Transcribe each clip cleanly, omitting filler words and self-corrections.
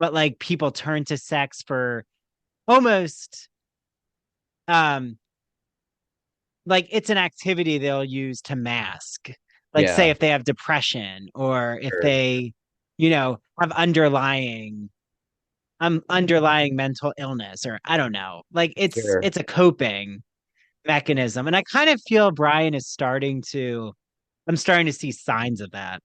but like people turn to sex for almost um like it's an activity they'll use to mask. Like say Yeah, if they have depression or if sure, they, have underlying mental illness or I don't know. Like it's sure. it's a coping mechanism. And I kind of feel Brian is I'm starting to see signs of that.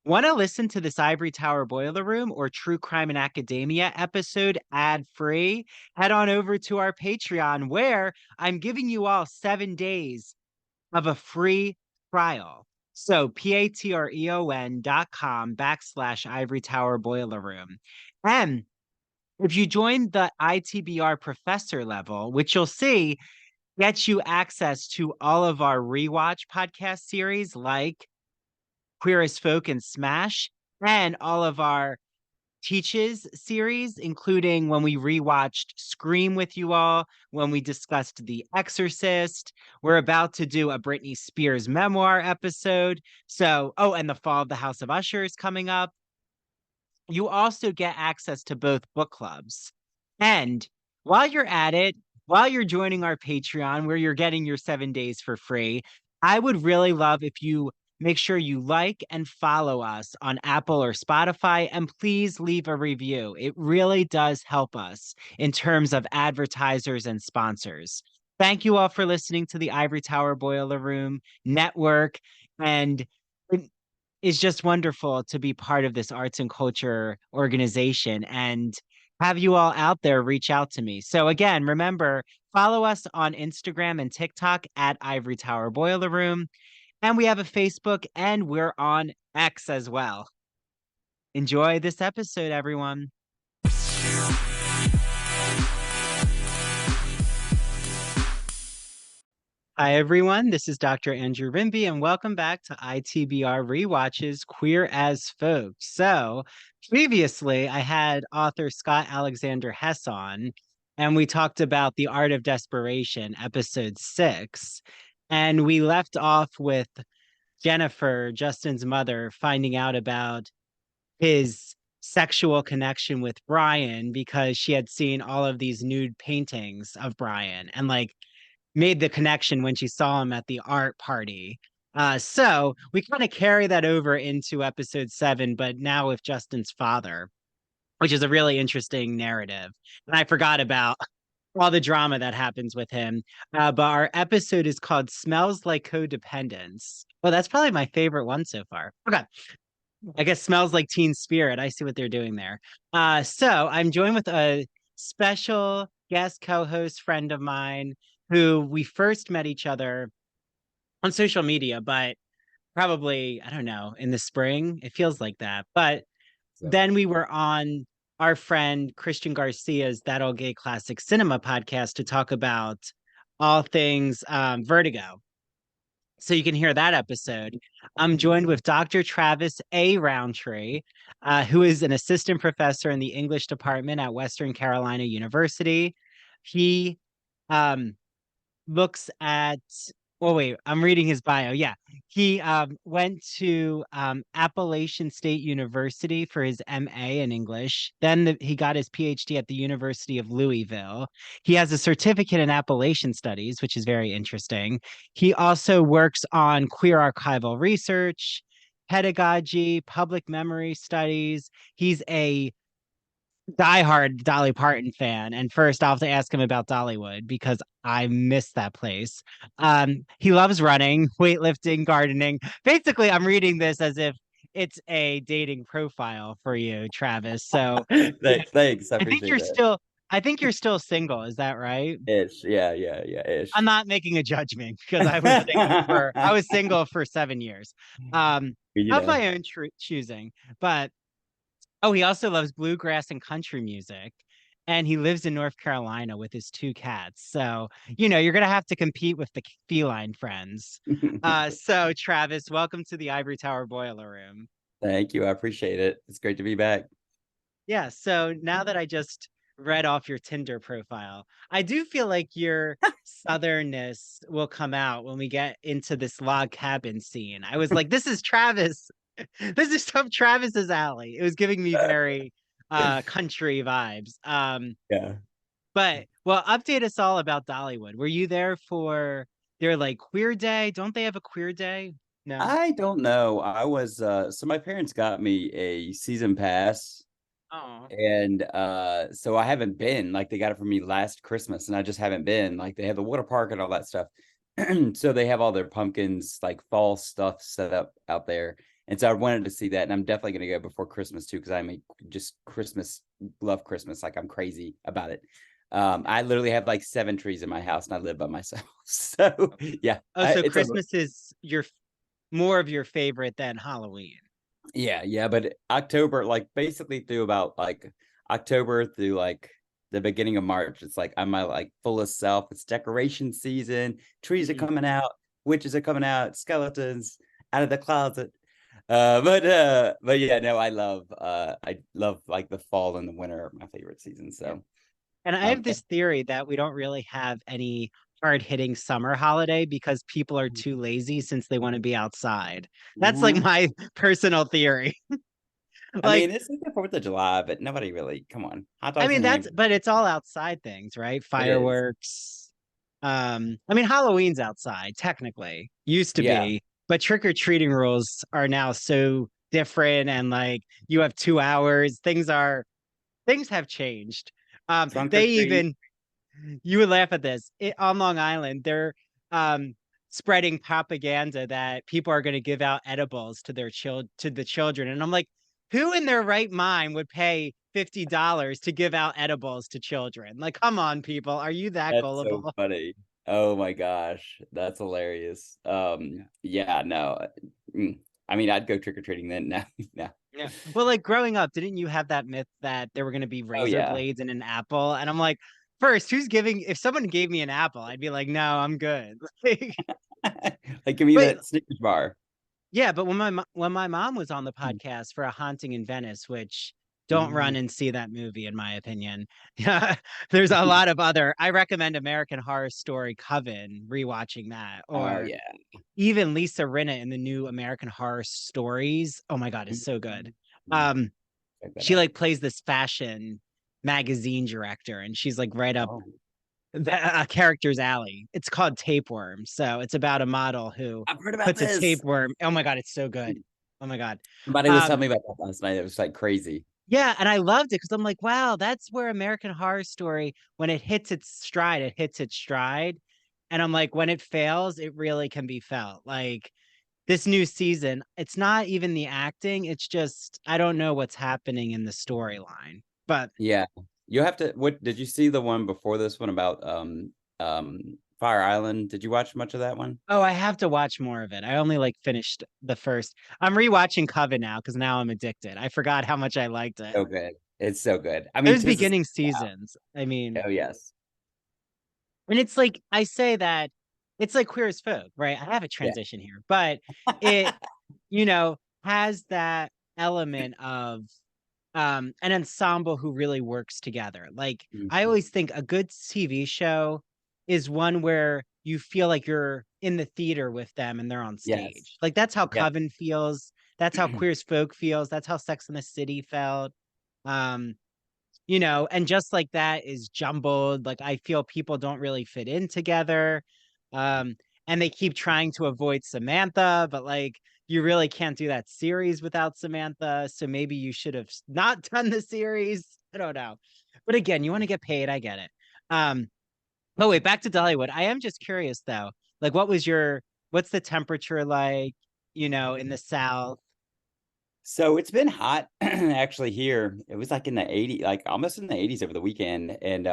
Want to listen to this Ivory Tower Boiler Room or True Crime in Academia episode ad free? Head on over to our Patreon where I'm giving you all 7 days of a free trial. So patreon.com/, Ivory Tower Boiler Room. And if you join the ITBR professor level, which you'll see gets you access to all of our rewatch podcast series like Queer as Folk and Smash, and all of our Teaches series, including when we rewatched Scream with you all, when we discussed The Exorcist. We're about to do a Britney Spears memoir episode. So, oh, and The Fall of the House of Usher is coming up. You also get access to both book clubs. And while you're at it, while you're joining our Patreon, where you're getting your 7 days for free, I would really love if you make sure you like and follow us on Apple or Spotify, and please leave a review. It really does help us in terms of advertisers and sponsors. Thank you all for listening to the Ivory Tower Boiler Room Network. And is just wonderful to be part of this arts and culture organization and have you all out there reach out to me. So again, remember, follow us on Instagram and TikTok at Ivory Tower Boiler Room. And we have a Facebook and we're on X as well. Enjoy this episode, everyone. Hi, everyone. This is Dr. Andrew Rimby, and welcome back to ITBR Rewatches Queer as Folk. So, previously, I had author Scott Alexander Hess on, and we talked about The Art of Desperation, episode 6. And we left off with Jennifer, Justin's mother, finding out about his sexual connection with Brian because she had seen all of these nude paintings of Brian and like made the connection when she saw him at the art party. So we kind of carry that over into episode 7, but now with Justin's father, which is a really interesting narrative. And I forgot about all the drama that happens with him. But our episode is called Smells Like Codependence. Well, that's probably my favorite one so far. Okay. I guess Smells Like Teen Spirit. I see what they're doing there. So I'm joined with a special guest co-host friend of mine who we first met each other on social media, but probably, I don't know, in the spring. It feels like that. But So, then we were on our friend Christian Garcia's That Old Gay Classic Cinema podcast to talk about all things Vertigo. So you can hear that episode. I'm joined with Dr. Travis A. Rountree, who is an assistant professor in the English department at Western Carolina University. He um, looks at well wait, I'm reading his bio. Yeah. He went to Appalachian State University for his MA in English. Then he got his PhD at the University of Louisville. He has a certificate in Appalachian Studies, which is very interesting. He also works on queer archival research, pedagogy, public memory studies. He's a diehard Dolly Parton fan. And first, I'll have to ask him about Dollywood because I miss that place. He loves running, weightlifting, gardening. Basically, I'm reading this as if it's a dating profile for you, Travis. So thanks. I I think appreciate you're that. still, I think you're still single. Is that right? Ish. Yeah, yeah, yeah, I'm ish. not making a judgment because I was single for 7 years. Um, You of know, my own choosing, but oh, he also loves bluegrass and country music. And he lives in North Carolina with his 2 cats. So, you're going to have to compete with the feline friends. So, Travis, welcome to the Ivory Tower Boiler Room. thank you. I appreciate it. It's great to be back. Yeah. So now that I just read off your Tinder profile. I do feel like your southernness will come out when we get into this log cabin scene. I was like, this is Travis. This is some Travis's alley. It was giving me very country vibes. Yeah. But well, update us all about Dollywood. Were you there for their like queer day? Don't they have a queer day? No. I don't know. I was so my parents got me a season pass. Oh. And so I haven't been, like they got it for me last Christmas and I just haven't been. Like they have the water park and all that stuff. So they have all their pumpkins, like fall stuff set up out there. And so I wanted to see that. And I'm definitely going to go before Christmas too, because I'm just Christmas, love Christmas. Like I'm crazy about it. I literally have like 7 trees in my house and I live by myself. So yeah. Oh, so Christmas is your more of your favorite than Halloween. Yeah, but October, like basically through about like October through like the beginning of March, it's like I'm my like fullest self. It's decoration season, trees are coming out, witches are coming out, skeletons out of the closet. But yeah, no, I love like the fall and the winter are my favorite seasons. So And I have this theory that we don't really have any hard-hitting summer holiday because people are too lazy since they want to be outside. That's like my personal theory. I Like, mean, it's like the 4th of July, but nobody really, come on. Hot I dogs mean, and ham. but it's all outside things, right? It is. Fireworks. I mean, Halloween's outside, technically. Used to Yeah. be, but trick-or-treating rules are now so different and like you have 2 hours. Things have changed. Trunk or They treat. even you would laugh at this. On Long Island, they're spreading propaganda that people are going to give out edibles to the children, and I'm like, who in their right mind would pay $50 to give out edibles to children? Like, come on, people, are you that That's so gullible? funny. Oh my gosh, that's hilarious. Yeah, no. I mean, I'd go trick or treating then. No, no. Yeah. Well, like growing up, didn't you have that myth that there were going to be Oh razor yeah. blades in an apple? And I'm like, first, if someone gave me an apple, I'd be like, no, I'm good. Like, give me But that Snickers bar. yeah, but when my mom was on the Mm. podcast for A Haunting in Venice, which don't run Mm. and see that movie, in my opinion. Yeah, there's a lot of other. I recommend American Horror Story Coven, rewatching that, Oh or yeah. even Lisa Rinna in the new American Horror Stories. Oh my God, it's so good. Mm. Um, Check that she out. like plays this fashion magazine director, and she's like right up Oh, a character's alley. It's called Tapeworm. So it's about a model who I've heard about puts a this. tapeworm. Oh my God, it's so good. Oh my God. Somebody was Um, telling me about that last night. It was like crazy. yeah, and I loved it because I'm like, wow, that's where American Horror Story, when it hits its stride, it hits its stride. And I'm like, when it fails, it really can be felt. Like this new season, it's not even the acting, it's just I don't know what's happening in the storyline. But Yeah. You have to, what did you see the one before this one about Fire Island? Did you watch much of that one? oh, I have to watch more of it. I only like finished the first. I'm rewatching Coven now because now I'm addicted. I forgot how much I liked it. So good. It's so good. I mean, Those tis the beginning season seasons. I mean, now. Oh yes. and it's like I say that it's like Queer as Folk, right? I have a Yeah. transition here, but it, you know, has that element of an ensemble who really works together. Like I Mhm. always think a good TV show is one where you feel like you're in the theater with them and they're on Yes. stage. Like that's how Yeah. Coven feels. That's how Queer as Folk feels. That's how Sex and the City felt. Um, and just like that is jumbled. Like I feel people don't really fit in together. Um, and they keep trying to avoid Samantha, but like you really can't do that series without Samantha. So maybe you should have not done the series. I don't know. But again, you want to get paid, I get it. Um, oh wait, back to Dollywood. I am just curious though. Like what's the temperature like, in the South? So it's been hot actually here. It was like in the 80s, like almost in the 80s over the weekend. And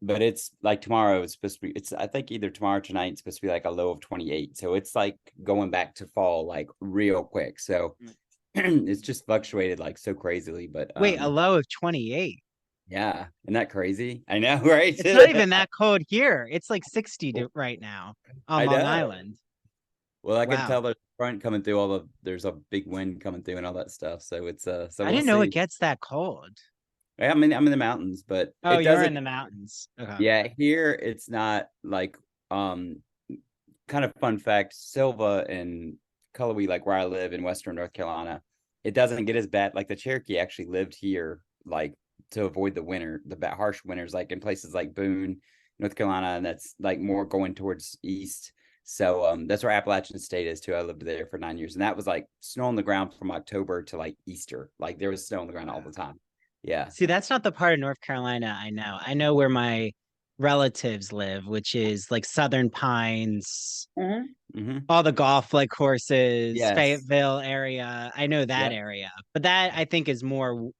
but it's like tomorrow it's supposed to be I think either tomorrow or tonight it's supposed to be like a low of 28. So it's like going back to fall like real quick. So it's just fluctuated like so crazily. But Wait, a low of 28. yeah, isn't that crazy? I know, right? It's not even that cold here. It's like 60 right now on I Long know. Island. Well, I can Wow. tell there's front coming through there's a big wind coming through and all that stuff. So it's so I we'll didn't know it see. gets that cold. I mean, I'm in the mountains, but Oh, it you're in doesn't. the mountains. Okay. Yeah, here it's not like um kind of fun fact, Silva and Cullowhee, like where I live in Western North Carolina, it doesn't get as bad. Like the Cherokee actually lived here, like to avoid the winter, the harsh winters, like in places like Boone, North Carolina, and that's like more going towards east. So that's where Appalachian State is too. I lived there for 9 years, and that was like snow on the ground from October to like Easter. Like there was snow on the ground all the time. Yeah. See, that's not the part of North Carolina I know. I know where my relatives live, which is like Southern Pines, Hmm. all the golf like courses, Yes. Fayetteville area. I know that Yep. area, but that I think is more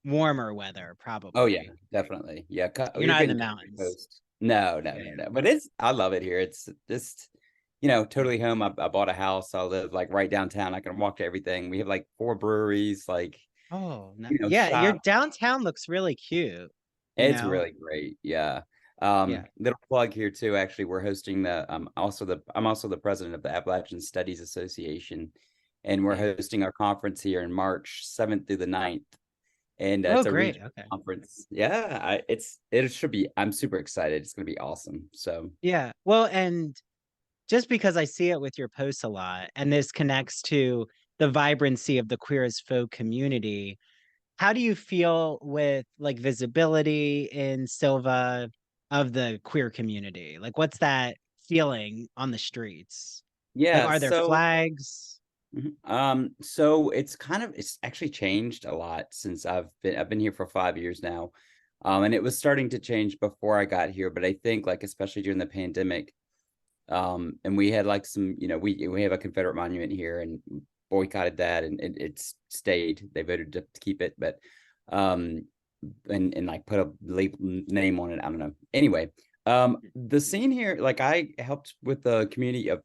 warmer weather, Oh yeah, probably. definitely. Yeah, You're you're not in the getting country mountains. coast. No, no, Yeah, no, yeah. no. But I love it here. It's just, Yeah. totally home. I bought a house. I live like right downtown. I can walk to everything. We have like four breweries, like, Oh, no. Yeah, your shop. downtown looks really cute, you It's know? really great. Yeah. Yeah. Little plug here too. Actually, we're hosting I'm also the president of the Appalachian Studies Association, and we're Yeah. hosting our conference here in March 7th through the 9th. And Oh, it's a great. regional Okay. conference. Yeah, it should be. I'm super excited. It's going to be awesome. So Yeah. Well, and just because I see it with your posts a lot, and this connects to the vibrancy of the queer as folk community, how do you feel with like visibility in Silva of the queer community? Like, what's that feeling on the streets? Like, yeah, are there so flags? so it's actually changed a lot since I've been here for 5 years now. And it was starting to change before I got here, but I think like especially during the pandemic, and we had like some, we have a Confederate monument here and boycotted that, and it's stayed. They voted to keep it, but um and like put a name on it. I don't know. Anyway, the scene here, like I helped with the community of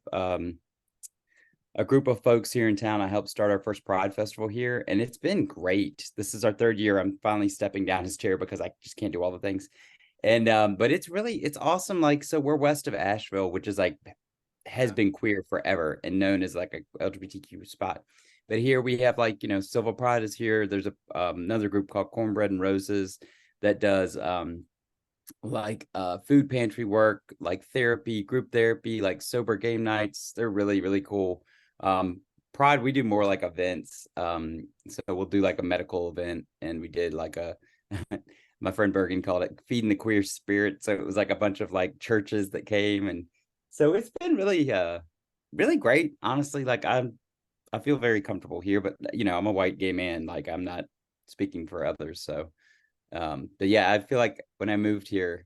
a group of folks here in town. I helped start our first Pride Festival here, and it's been great. This is our third year. I'm finally stepping down his chair because I just can't do all the things. And but it's awesome. Like, so we're west of Asheville, which is like has Yeah. been queer forever and known as like a LGBTQ spot. But here we have like, Civil Pride is here. There's another group called Cornbread and Roses that does like food pantry work, like therapy, group therapy, like sober game nights. They're really, really cool. Pride, we do more like events. So we'll do like a medical event, and we did like a my friend Bergen called it feeding the queer spirit. So it was like a bunch of like churches that came, and so it's been really really great. Honestly, like I feel very comfortable here, but I'm a white gay man, like I'm not speaking for others. So but yeah, I feel like when I moved here,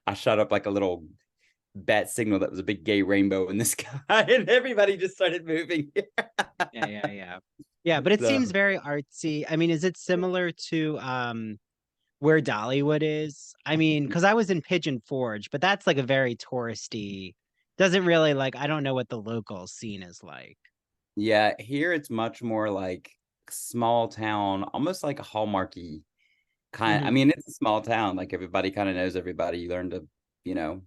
I shot up like a little bat signal that was a big gay rainbow in the sky, and everybody just started moving. Yeah, yeah, yeah. Yeah, but it So seems very artsy. I mean, is it similar to where Dollywood is? I mean, because I was in Pigeon Forge, but that's like a very touristy, doesn't really like I don't know what the local scene is like. yeah, here it's much more like small town, almost like a Hallmarky kind. I Hmm. mean, it's a small town, like everybody kind of knows everybody. You learn to, you know,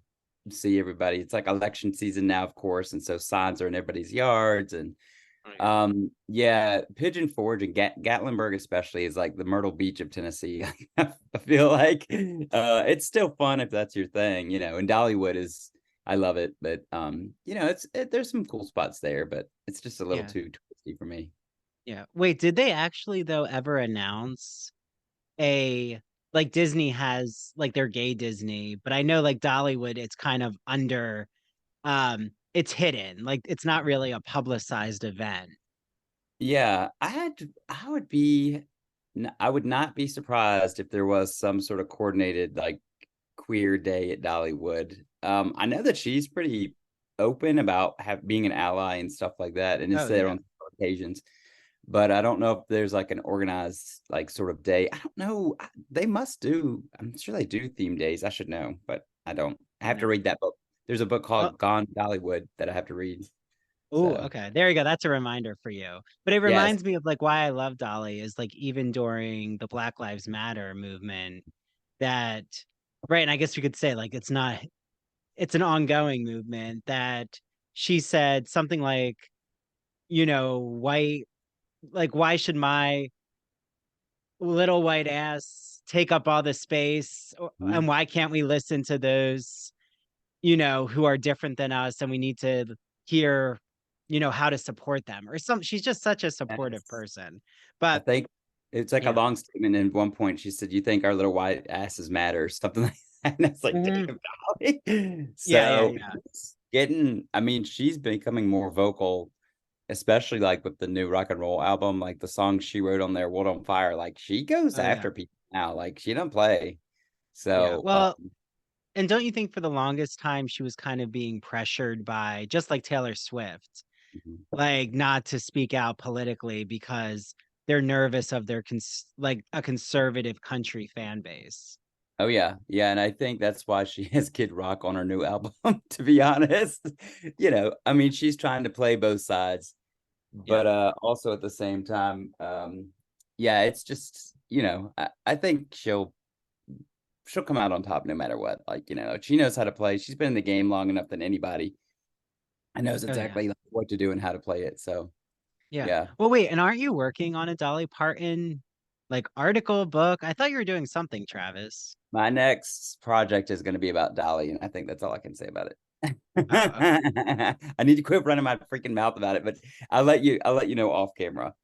see everybody. It's like election season now, of course, and so signs are in everybody's yards. And Oh, yeah. yeah, Pigeon Forge and Gatlinburg especially is like the Myrtle Beach of Tennessee. I feel like it's still fun if that's your thing, and Dollywood is, I love it, but there's some cool spots there, but it's just a little Yeah. too touristy for me. Yeah. Wait, did they actually though ever announce a like Disney has like their gay Disney, but I know like Dollywood, it's kind of under it's hidden. Like it's not really a publicized event. Yeah, I would not be surprised if there was some sort of coordinated like queer day at Dollywood. I know that she's pretty open about being an ally and stuff like that, and it's Oh there yeah. on occasions. But I don't know if there's like an organized like sort of day. I don't know. They must do. I'm sure they do theme days. I should know, but I don't. I have to No. read that book. There's a book Oh, called Gone Dollywood that I have to read. oh, So okay. There you go. That's a reminder for you. But it yes, reminds me of like why I love Dolly is like even during the Black Lives Matter movement that right, and I guess you could say like it's an ongoing movement that she said something like, white like why should my little white ass take up all the space, Mhm. and why can't we listen to those, who are different than us, and we need to hear, how to support them or some she's just such a supportive Yes. person. I But think it's like a yeah. long statement. And at one point, she said, "You think our little white asses matter?" Or something like that. And it's like, Mhm. damn, Dolly. Yeah, yeah, So yeah. it's getting, I mean, she's becoming more vocal, especially like with the new rock and roll album, like the song she wrote on there, World on Fire. Like she goes Oh yeah. after people now. Like she don't play. Yeah. So Well, and don't you think for the longest time she was kind of being pressured by, just like Taylor Swift, mhm. like not to speak out politically because they're nervous of their like a conservative country fan base. Oh yeah, yeah, and I think that's why she has Kid Rock on her new album, to be honest. I mean, she's trying to play both sides, Yeah. but, also at the same time, yeah, it's just, I think she'll come out on top no matter what. Like, she knows how to play. She's been in the game long enough than anybody and knows Oh yeah. exactly, like, what to do and how to play it. So, Yeah. yeah. Well, wait, and aren't you working on a Dolly Parton like article book? I thought you were doing something, Travis. My next project is gonna be about Dolly, and I think that's all I can say about it. Oh, okay. I need to quit running my freaking mouth about it, but I'll let you know off camera.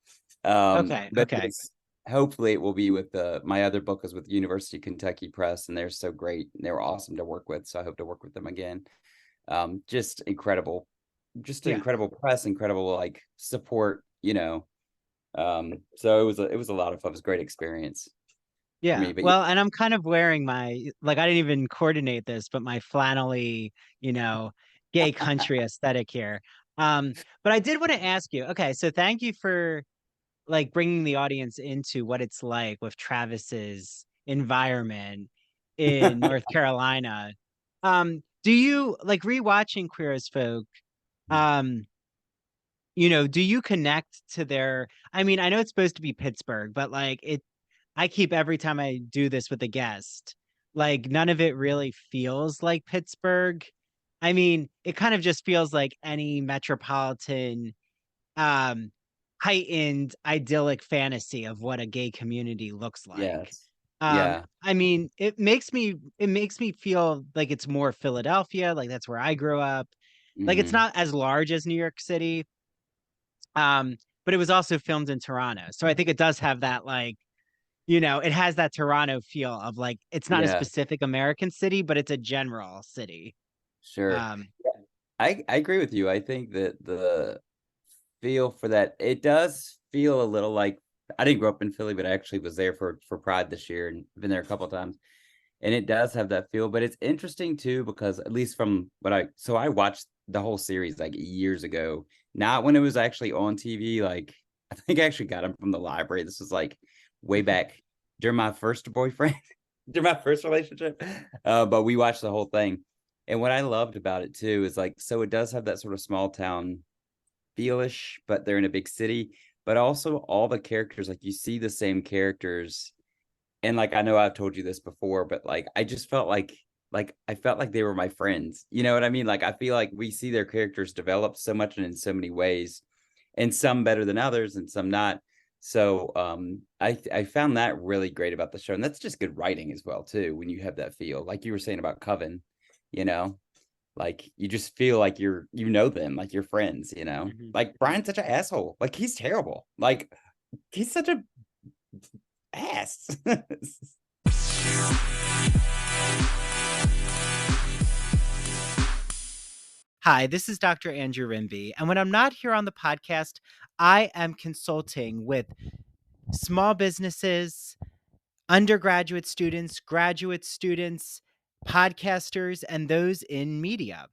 Okay. But Okay. it's hopefully it will be with my other book is with University of Kentucky Press, and they're so great. And they were awesome to work with, so I hope to work with them again. Just incredible, just an Yeah. incredible press, incredible like support. So it was a lot of fun. It was a great experience for Yeah. me. But Well, and I'm kind of wearing my like I didn't even coordinate this, but my flannelly, gay country aesthetic here. Um, but I did want to ask you. Okay, so thank you for like bringing the audience into what it's like with Travis's environment in North Carolina. Do you like rewatching Queer as Folk? Um, do you connect to their I mean, I know it's supposed to be Pittsburgh, but like I keep every time I do this with a guest, like none of it really feels like Pittsburgh. I mean, it kind of just feels like any metropolitan um heightened idyllic fantasy of what a gay community looks like. yes, yeah. I mean, it makes me feel like it's more Philadelphia, like that's where I grew up. Like it's Mhm. not as large as New York City, um, but it was also filmed in Toronto. So I think it does have that like, it has that Toronto feel of like it's not a Yeah, specific American city, but it's a general city. sure. Um, Yeah, I agree with you. I think that the feel for that it does feel a little like I didn't grow up in Philly, but I actually was there for Pride this year and been there a couple of times. And it does have that feel, but it's interesting too because at least from what I watched the whole series like years ago, not when it was actually on TV. Like I think I actually got them from the library. This was like way back during my first boyfriend, during my first relationship. But we watched the whole thing. And what I loved about it too is like, so it does have that sort of small town feelish, but they're in a big city. But also all the characters, like you see the same characters and, like, I know I've told you this before, but, like, I just felt like, I felt like they were my friends, you know what I mean? Like, I feel like we see their characters develop so much and in so many ways, and some better than others and some not. So, I found that really great about the show, and that's just good writing as well too, when you have that feel, like you were saying about Coven, you know? Like, you just feel like you know them, like you're friends, you know? mhm. Like, Brian's such an asshole, like, he's terrible, like, he's such a ass. Hi, this is Dr. Andrew Rimby, and when I'm not here on the podcast, I am consulting with small businesses, undergraduate students, graduate students, podcasters, and those in media.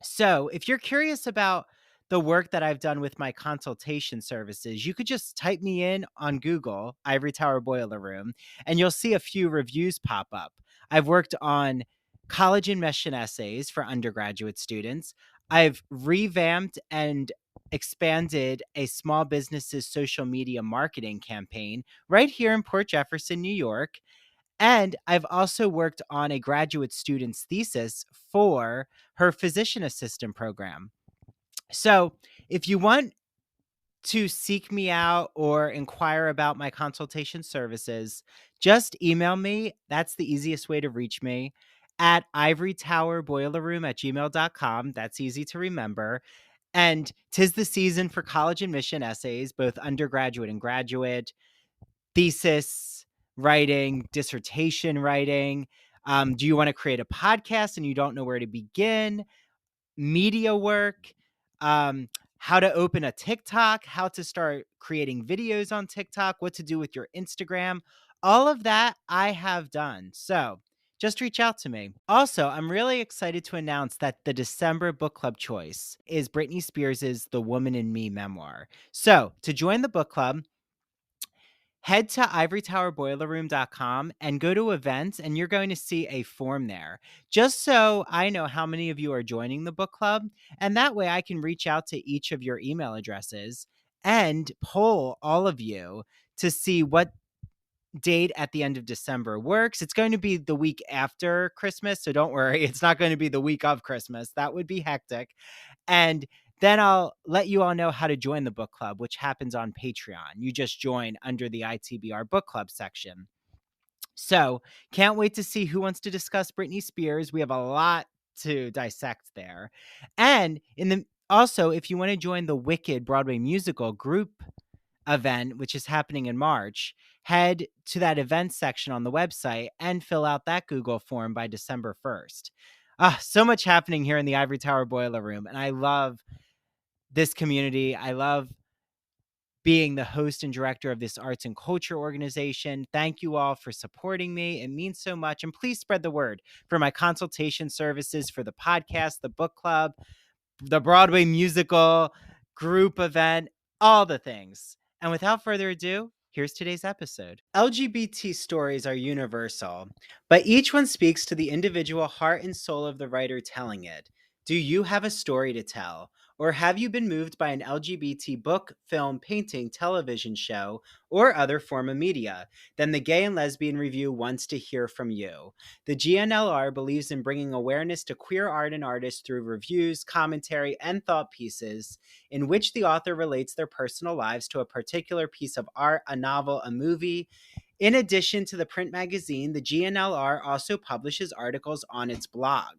So, if you're curious about the work that I've done with my consultation services, you could just type me in on Google, Ivory Tower Boiler Room, and you'll see a few reviews pop up. I've worked on college admission essays for undergraduate students. I've revamped and expanded a small business's social media marketing campaign right here in Port Jefferson, New York. And I've also worked on a graduate student's thesis for her physician assistant program. So if you want to seek me out or inquire about my consultation services, just email me. That's the easiest way to reach me at ivorytowerboilerroom@gmail.com. That's easy to remember. And 'tis the season for college admission essays, both undergraduate and graduate, thesis writing, dissertation writing. Do you want to create a podcast and you don't know where to begin? Media work, um, how to open a TikTok, how to start creating videos on TikTok, what to do with your Instagram. All of that I have done. So just reach out to me. Also, I'm really excited to announce that the December book club choice is Britney Spears's The Woman in Me memoir. So to join the book club, head to ivorytowerboilerroom.com and go to events, and you're going to see a form there, just so I know how many of you are joining the book club. And that way I can reach out to each of your email addresses and poll all of you to see what date at the end of December works. It's going to be the week after Christmas, so don't worry. It's not going to be the week of Christmas. That would be hectic. And then I'll let you all know how to join the book club, which happens on Patreon. You just join under the ITBR book club section. So can't wait to see who wants to discuss Britney Spears. We have a lot to dissect there. And also, if you want to join the Wicked Broadway musical group event, which is happening in March, head to that event section on the website and fill out that Google form by December 1st. So much happening here in the Ivory Tower Boiler Room, and I love this community. I love being the host and director of this arts and culture organization. Thank you all for supporting me. It means so much. And please spread the word for my consultation services, for the podcast, the book club, the Broadway musical, group event, all the things. And without further ado, here's today's episode. LGBT stories are universal, but each one speaks to the individual heart and soul of the writer telling it. Do you have a story to tell? Or have you been moved by an LGBT book, film, painting, television show, or other form of media? Then the Gay and Lesbian Review wants to hear from you. The GNLR believes in bringing awareness to queer art and artists through reviews, commentary, and thought pieces in which the author relates their personal lives to a particular piece of art, a novel, a movie. In addition to the print magazine, the GNLR also publishes articles on its blog.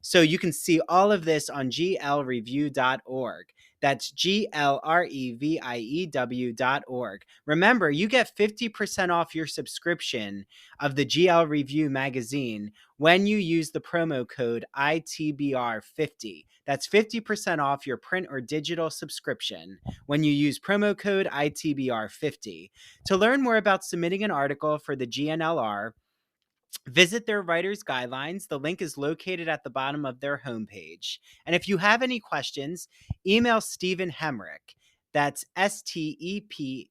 So you can see all of this on glreview.org. That's glreview.org. Remember, you get 50% off your subscription of the GL Review magazine when you use the promo code ITBR50. That's 50% off your print or digital subscription when you use promo code ITBR50. To learn more about submitting an article for the GNLR, visit their writer's guidelines. The link is located at the bottom of their homepage. And if you have any questions, email Stephen Hemrick. That's STEPHEN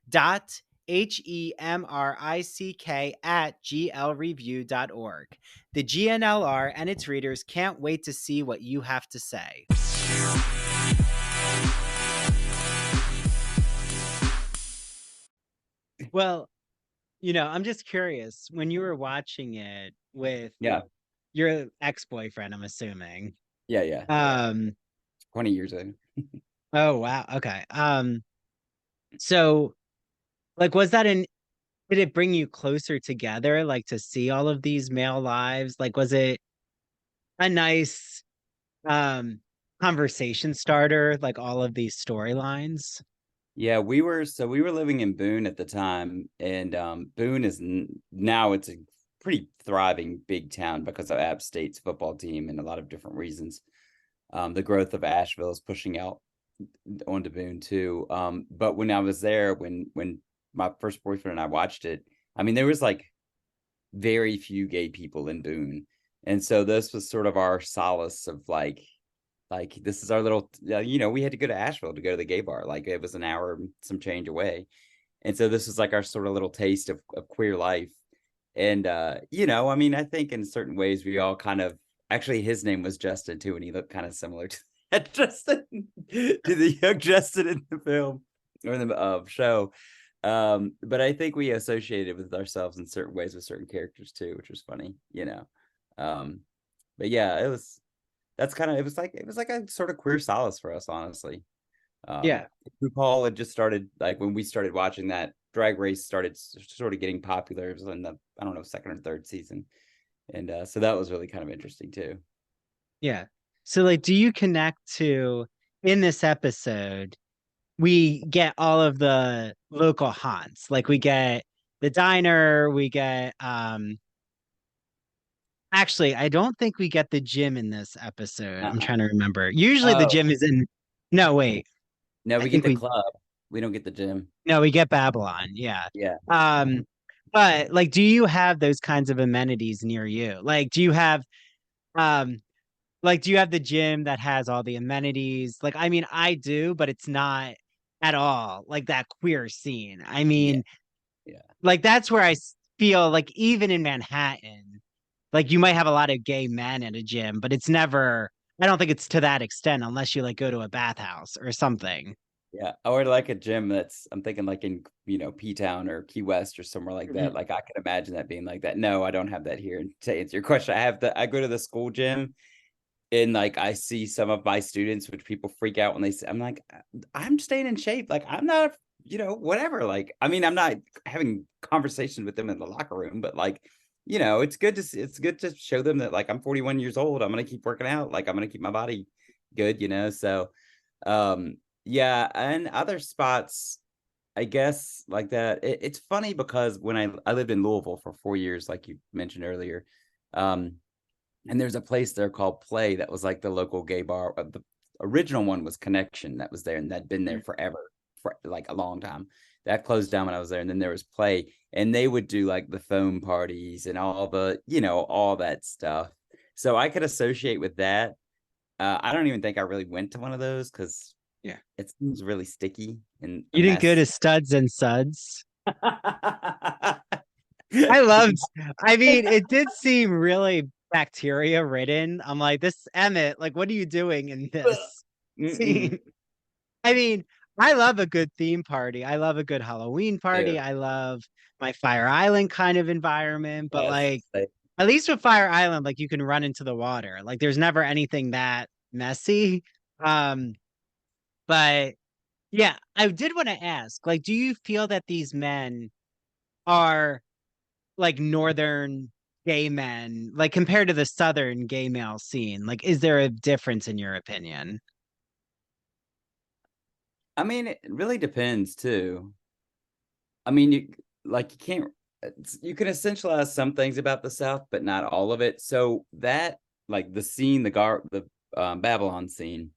dot HEMRICK at glreview.org. The GNLR and its readers can't wait to see what you have to say. Well, I'm just curious, when you were watching it with Yeah. your ex-boyfriend, I'm assuming. Yeah. Yeah. Um, 20 years ago. oh wow, okay. So like did it bring you closer together, like to see all of these male lives? Like was it a nice um conversation starter, like all of these storylines? Yeah, we were living in Boone at the time, and Boone is now it's a pretty thriving big town because of App State's football team and a lot of different reasons. The growth of Asheville is pushing out onto Boone too. But when I was there, when my first boyfriend and I watched it, I mean, there was like very few gay people in Boone, and so this was sort of our solace of like this is our little, we had to go to Asheville to go to the gay bar. Like it was an hour and some change away. And so this was like our sort of little taste of queer life. And, I mean, I think in certain ways we all kind of, actually his name was Justin too. And he looked kind of similar to that Justin, to the young Justin in the film or in the show. But I think we associated with ourselves in certain ways with certain characters too, which was funny. But yeah, it was like a sort of queer solace for us, honestly. Yeah. RuPaul had just started, like when we started watching that, Drag Race started sort of getting popular. It was in the, I don't know, second or third season. And so that was really kind of interesting too. Yeah. So like do you connect to in this episode, we get all of the local haunts. Like we get the diner, we get actually I don't think we get the gym in this episode. I'm Uh-uh. trying to remember. Usually the Oh, gym is in no, wait. no, I we get think the we club. We don't get the gym. no, we get Babylon. Yeah. Yeah. Um but like do you have those kinds of amenities near you? Like do you have um like, do you have the gym that has all the amenities? Like, I mean, I do, but it's not at all like that queer scene. I Yeah. mean, Yeah. like that's where feel like even in Manhattan, like you might have a lot of gay men at a gym, but it's never, I don't think it's to that extent unless you like go to a bathhouse or something. Yeah. Or like a gym that's, I'm thinking like in, P Town or Key West or somewhere like that. Mhm. Like I could imagine that being like that. No, I don't have that here. And to answer your question, I go to the school gym and like I see some of my students, which people freak out when they say, I'm like, I'm staying in shape. Like I'm not, whatever. Like, I mean, I'm not having conversations with them in the locker room, but like, it's good to show them that like I'm 41 years old. I'm gonna keep working out. Like I'm gonna keep my body good. So um, yeah, and other spots, I guess like that. It's funny because when I lived in Louisville for 4 years, like you mentioned earlier, um, and there's a place there called Play that was like the local gay bar. The original one was Connection that was there and that'd been there forever, for like a long time. That closed down when I was there. And then there was Play, and they would do like the foam parties and all that stuff. So I could associate with that. I don't even think I really went to one of those because Yeah. it seems really sticky and a You didn't go mess. to Studs and Suds. I loved, I mean, it did seem really bacteria ridden. I'm like, this Emmett, like, what are you doing in this Mm-mm. scene? I mean, I love a good theme party. I love a good Halloween party. Ew. I love my Fire Island kind of environment, but Yes. like at least with Fire Island, like you can run into the water. Like there's never anything that messy. Um, but yeah, I did want to ask, like, do you feel that these men are like northern gay men, like compared to the southern gay male scene? Like, is there a difference in your opinion? I mean, it really depends too. I mean, you can't you can essentialize some things about the South, but not all of it. So that like the scene, the Babylon scene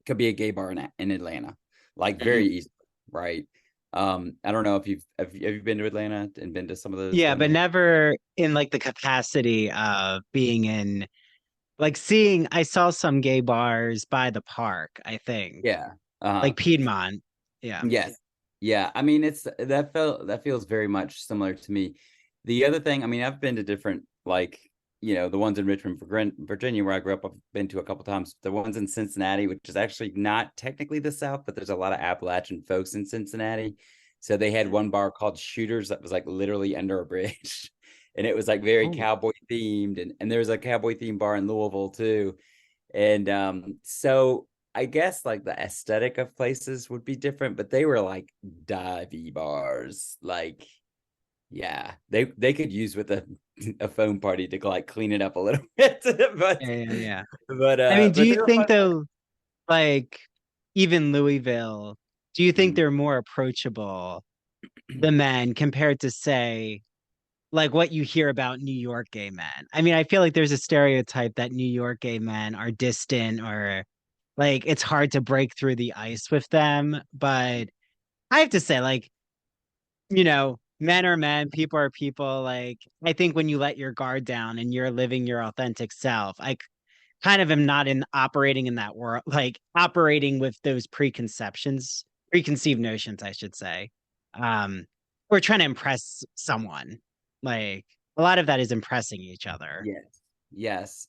could be a gay bar in Atlanta, like very Mhm. easily, right? I don't know if have you been to Atlanta and been to some of those Yeah, but things? never in like the capacity of being in like seeing I saw some gay bars by the park, I think. Yeah. Uh-huh. Like Piedmont. Yeah. Yes. Yeah. I mean, that feels very much similar to me. The other thing, I mean, I've been to different like, the ones in Richmond, Virginia, where I grew up, I've been to a couple times. The ones in Cincinnati, which is actually not technically the South, but there's a lot of Appalachian folks in Cincinnati. So they had one bar called Shooters that was like literally under a bridge. And it was like very Oh. cowboy themed. And there was a cowboy themed bar in Louisville too. And so I guess like the aesthetic of places would be different, but they were like divey bars. Like, yeah, they could use with a phone party to like clean it up a little bit. but Yeah, yeah, yeah. but I mean, do but you they were think fun. though, like even Louisville, do you think Mhm. they're more approachable, the men, compared to say like what you hear about New York gay men? I mean, I feel like there's a stereotype that New York gay men are distant or like it's hard to break through the ice with them. But I have to say, like, men are men, people are people. Like, I think when you let your guard down and you're living your authentic self, kind of am not in operating in that world, like operating with those preconceived notions, I should say. Um, or trying to impress someone. Like a lot of that is impressing each other. Yes. Yes.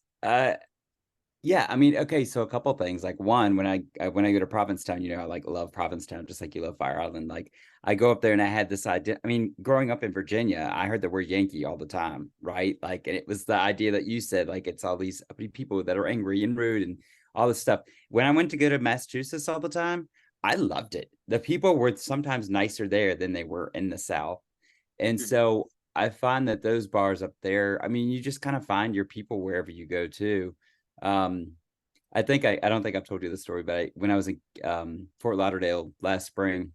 Yeah, I mean, okay, so a couple things. Like one, when I go to Provincetown, I like love Provincetown just like you love Fire Island. Like I go up there and I had this idea. I mean, growing up in Virginia, I heard that we're Yankee all the time, right? Like, and it was the idea that you said, like it's all these people that are angry and rude and all this stuff. When I went to go to Massachusetts all the time, I loved it. The people were sometimes nicer there than they were in the South. And so I find that those bars up there, I mean, you just kind of find your people wherever you go to. Um, I don't think I've told you the story, but when I was in Fort Lauderdale last spring,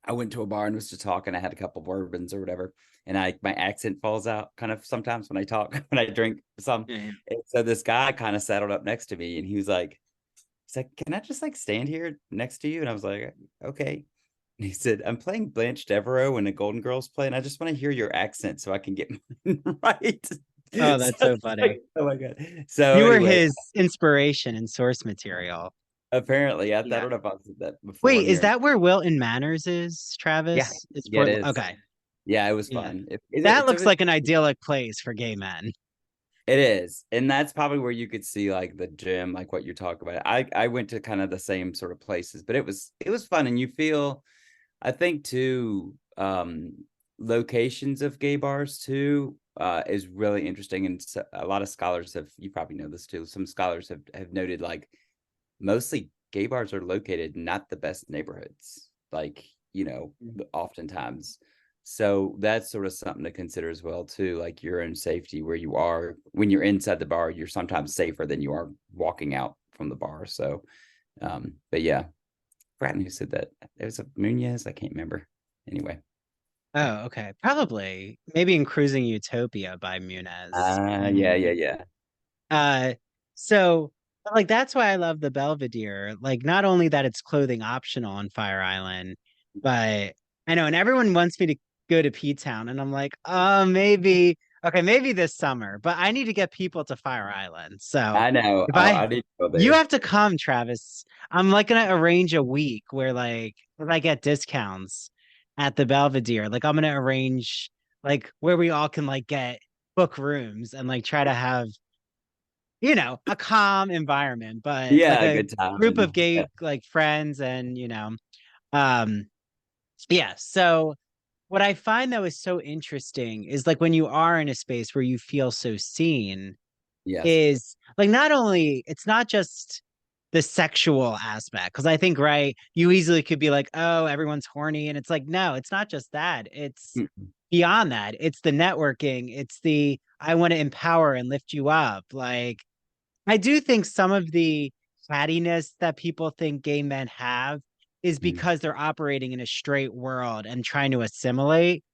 I went to a bar and was just talking. I had a couple bourbons or whatever, and my accent falls out kind of sometimes when I talk when I drink some. Mhm. And so this guy kind of settled up next to me, and he's like, "Can I just like stand here next to you?" And I was like, "Okay." And he said, "I'm playing Blanche Devereaux and the Golden Girls play, and I just want to hear your accent so I can get mine right." Oh, So that's so it's funny. like, oh my God. So You were anyway, his inspiration and source material. apparently, I Yeah. don't know if I've said that before Wait, is here. that where Wilton Manors is, Yeah, Travis? It's yeah, it Fort. is. Okay. Yeah, it was Yeah. fun. That looks like an idyllic place for gay men. It is. And that's probably where you could see like the gym, like what you're talking about. I went to kind of the same sort of places, but it was fun. And you feel, I think too, locations of gay bars too, is really interesting. And a lot of scholars have, you probably know this too. Some scholars have noted like mostly gay bars are located not the best neighborhoods, like, oftentimes. So that's sort of something to consider as well too, like your own safety where you are when you're inside the bar, you're sometimes safer than you are walking out from the bar. So, but yeah, forgotten who said that. It was a Munez. I can't remember. Anyway. Oh, okay. Probably. Maybe in Cruising Utopia by Munez. Yeah, yeah, yeah. Uh, so like that's why I love the Belvedere. Like not only that it's clothing optional on Fire Island, but I know, and everyone wants me to go to P Town, and I'm like, oh, maybe okay, maybe this summer, but I need to get people to Fire Island. So I know. if I I need to go you there. have to come, Travis. I'm like gonna arrange a week where like if I get discounts at the Belvedere, like I'm gonna arrange like where we all can like get book rooms and like try to have a calm environment, but like Yeah, a a good time. group of Yeah. gay like friends and um yeah. So what I find though is so interesting is like when you are in a space where you feel so seen Yes. is like not only it's not just the sexual aspect because I think right you easily could be like oh everyone's horny and it's like no it's not just that it's Mm, beyond that it's the networking it's the I want to empower and lift you up like I do think some of the cattiness that people think gay men have is mm, because they're operating in a straight world and trying to assimilate.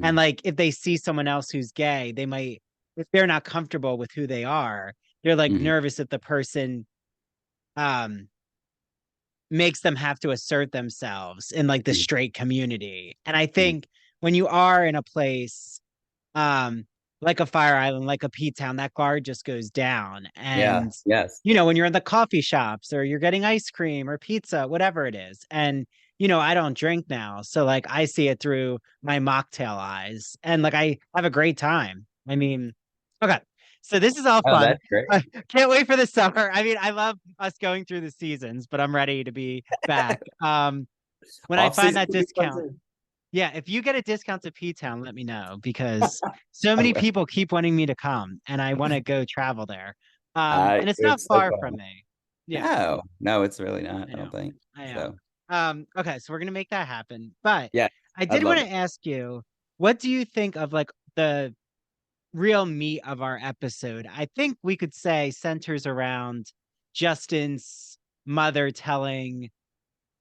And mm, like if they see someone else who's gay, they might, if they're not comfortable with who they are, they're like mm, nervous if the person um makes them have to assert themselves in like the mm. straight community. And I Mm. think when you are in a place um like a Fire Island, like a P-town, that guard just goes down. Yeah. And Yes. when you're in the coffee shops or you're getting ice cream or pizza, whatever it is. And I don't drink now. So like I see it through my mocktail eyes and like I have a great time. I mean, okay. So this is all Oh, fun. that's great. I can't wait for the summer. I mean, I love us going through the seasons, but I'm ready to be back. When I Off find season that will be fun discount, too. yeah, if you get a discount to P Town, let me know because so I many will. people keep wanting me to come and I want to go travel there. And it's not It's so far from fun. me. Yeah, No, no, it's really not. I I don't know. think I know. so. Okay, so we're gonna make that happen. But Yeah, I I'd did want love it. to ask you, what do you think of like the real meat of our episode? I think we could say centers around Justin's mother telling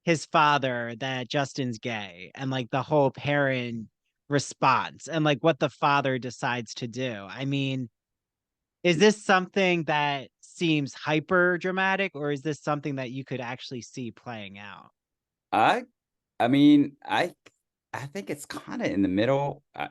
his father that Justin's gay and like the whole parent response and like what the father decides to do. I mean, is this something that seems hyper dramatic or is this something that you could actually see playing out? I, I mean, I think it's kind of in the middle. I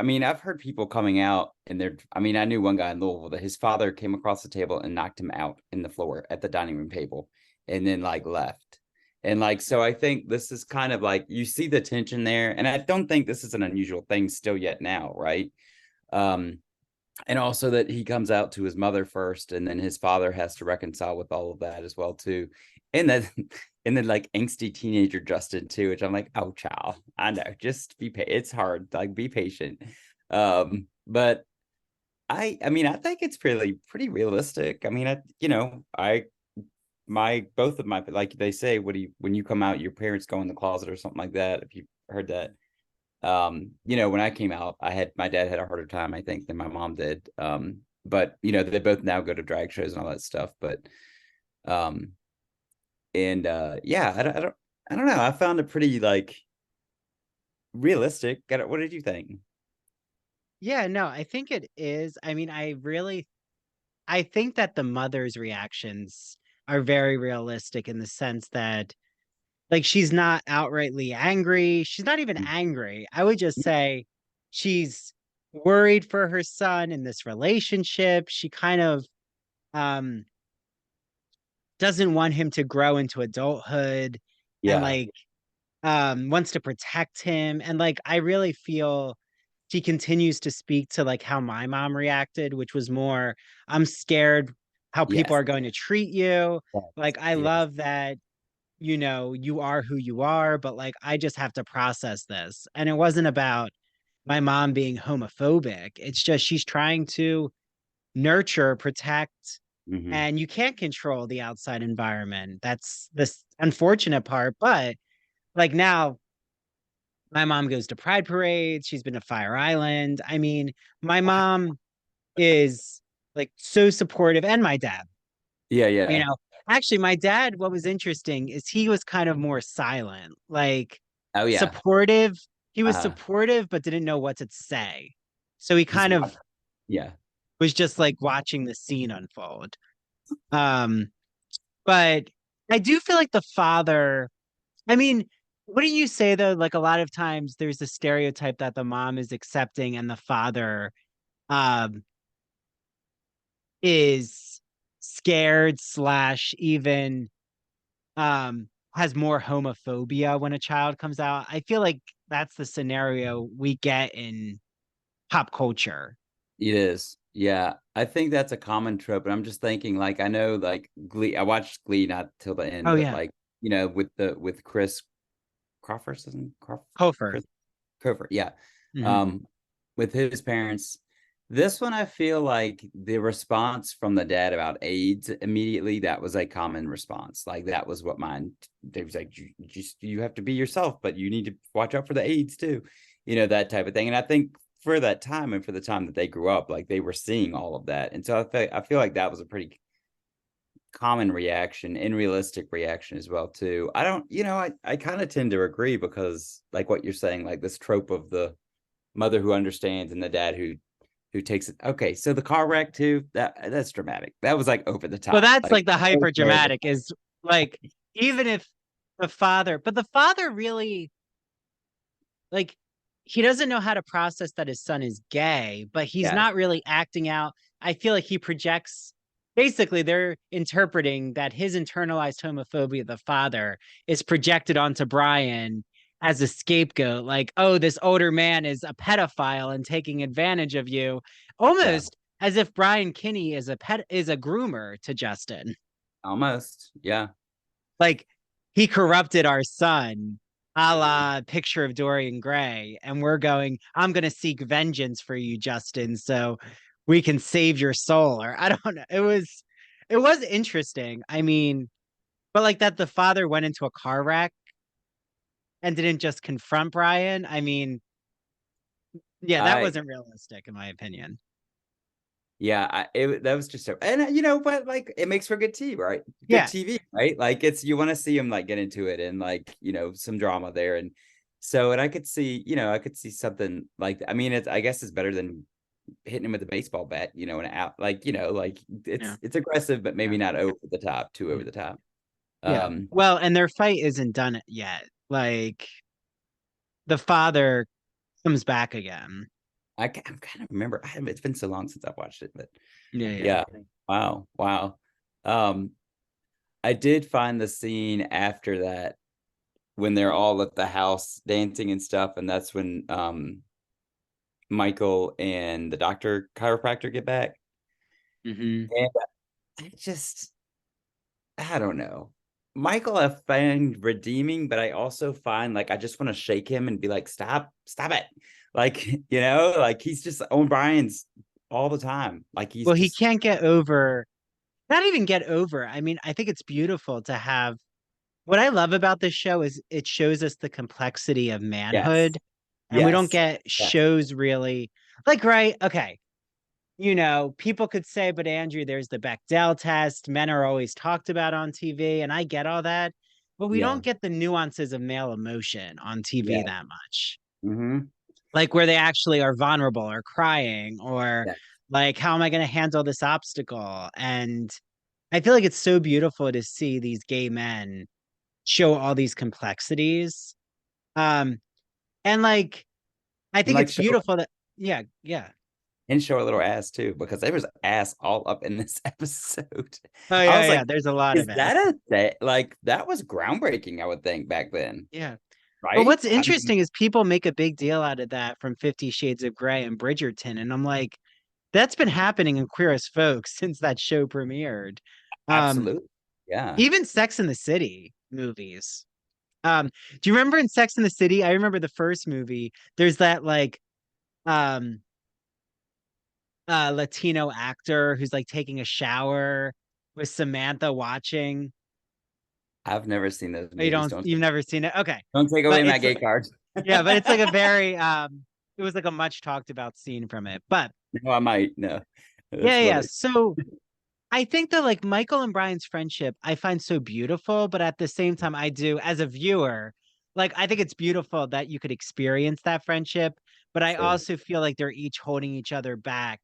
mean, I've heard people coming out and I mean, I knew one guy in Louisville that his father came across the table and knocked him out in the floor at the dining room table and then like left. And like, so I think this is kind of like you see the tension there. And I don't think this is an unusual thing still yet now, right? Um, and also that he comes out to his mother first and then his father has to reconcile with all of that as well too and then and then like angsty teenager Justin too, which I'm like, oh child, I know, just it's hard, like be patient. But I mean I think it's pretty realistic. I mean I my both of my, like they say, when you come out, your parents go in the closet or something like that. If you've heard that, when I came out, my dad had a harder time, I think, than my mom did. But they both now go to drag shows and all that stuff. But um, and yeah, I don't know. I found it pretty like realistic. What did you think? Yeah, no, I think it is. I mean, I think that the mother's reactions are very realistic in the sense that like she's not outrightly angry. She's not even angry. I would just say she's worried for her son in this relationship. She kind of um doesn't want him to grow into adulthood and Yeah. like wants to protect him. And like I really feel she continues to speak to like how my mom reacted, which was more, I'm scared how people Yes. are going to treat you. Yes. Like I Yes. love that, you are who you are, but like I just have to process this. And it wasn't about my mom being homophobic. It's just she's trying to nurture, protect, Hmm. and you can't control the outside environment. That's this unfortunate part. But like now, my mom goes to pride parades. She's been to Fire Island. I mean, my Wow. mom is like so supportive, and my dad, Yeah. you Yeah. know, actually, my dad, what was interesting is he was kind of more silent, like Oh yeah. supportive. He was Uh, supportive, but didn't know what to say. So he just kind of watch. Yeah. was just like watching the scene unfold. Um, but I do feel like the father, I mean, what do you say though? Like a lot of times there's a stereotype that the mom is accepting and the father um is scared slash even has more homophobia when a child comes out. I feel like that's the scenario we get in pop culture. It is. Yeah. I think that's a common trope. And I'm just thinking, like, I know like Glee, I watched Glee not till the end, Oh but yeah. like, with Chris Crawford, isn't Hofer. Chris Cofer, yeah. Hmm. Um, with his parents. This one, I feel like the response from the dad about AIDS immediately, that was a common response. Like that was what mine. They was like, you have to be yourself, but you need to watch out for the AIDS too, that type of thing. And I think for that time and for the time that they grew up, like they were seeing all of that, and so I feel like that was a pretty common reaction and realistic reaction as well too. I don't, I kind of tend to agree because like what you're saying, like this trope of the mother who understands and the dad who takes it. Okay, so the car wreck too, that's dramatic. That was like over the Well, top. that's Like like the hyper over. dramatic is like even if but the father really like he doesn't know how to process that his son is gay, but he's Yes. not really acting out. I feel like he projects basically they're interpreting that his internalized homophobia of the father is projected onto Brian as a scapegoat, like, oh, this older man is a pedophile and taking advantage of you, Yeah. almost as if Brian Kinney is a groomer to Justin. Almost. Yeah. Like he corrupted our son, a la Picture of Dorian Gray, and we're going, I'm gonna seek vengeance for you, Justin, so we can save your soul. Or I don't know. It was interesting. I mean, but like that the father went into a car wreck and didn't just confront Brian. I mean, yeah, that I wasn't realistic in my opinion. yeah, that was just so, and but like it makes for good TV, right? Good Yeah, TV, right? Like it's, you want to see him like get into it and like, some drama there. And so, and I could see something like, I mean, I guess it's better than hitting him with a baseball bat, and out, like, like yeah, it's aggressive, but maybe not over the top, too yeah. over the top. Yeah. Um, Well, and their fight isn't done yet. Like the father comes back again. I'm kind of remember. It's been so long since I've watched it, but Yeah, yeah. yeah. Wow, wow. Um, I did find the scene after that when they're all at the house dancing and stuff, and that's when Michael and the doctor chiropractor get back, Hmm. and I just I don't know. Michael I find redeeming, but I also find like I just want to shake him and be like, stop it. Like, like he's just on Brian's all the time. Like he's Well, he just can't get over. not even get over. I mean, I think it's beautiful to have what I love about this show is it shows us the complexity of Yes. manhood, and we don't Yes. get Yes. shows really like, right? Okay. People could say, but Andrew, there's the Bechdel test. Men are always talked about on TV, and I get all that, but we Yeah. don't get the nuances of male emotion on TV Yeah. that much. Mm-hmm. Like where they actually are vulnerable or crying, or Yeah. like, how am I going to handle this obstacle? And I feel like it's so beautiful to see these gay men show all these complexities. Um, and like, I And think like it's show beautiful that, yeah, yeah. and show a little ass too, because there was ass all up in this episode. Oh, I yeah, was yeah. like, There's a lot is of it. that a that like that was groundbreaking, I would think back then, Yeah. But right? what's I mean, interesting is people make a big deal out of that from 50 Shades of Grey and Bridgerton. And I'm like, that's been happening in Queer as Folk since that show premiered. Um, absolutely. Yeah. Even Sex in the City movies. Do you remember in Sex in the City? I remember the first movie. There's that like um Latino actor who's like taking a shower with Samantha watching. I've never seen those Oh, movies. Don't you've never seen it? Okay. don't take away But my it's gay card. yeah, but it's like a very it was like a much talked about scene from it. But No, I might. No. That's yeah, yeah. funny. So I think that like Michael and Brian's friendship I find so beautiful, but at the same time I do as a viewer, like I think it's beautiful that you could experience that friendship, but I Sure. also feel like they're each holding each other back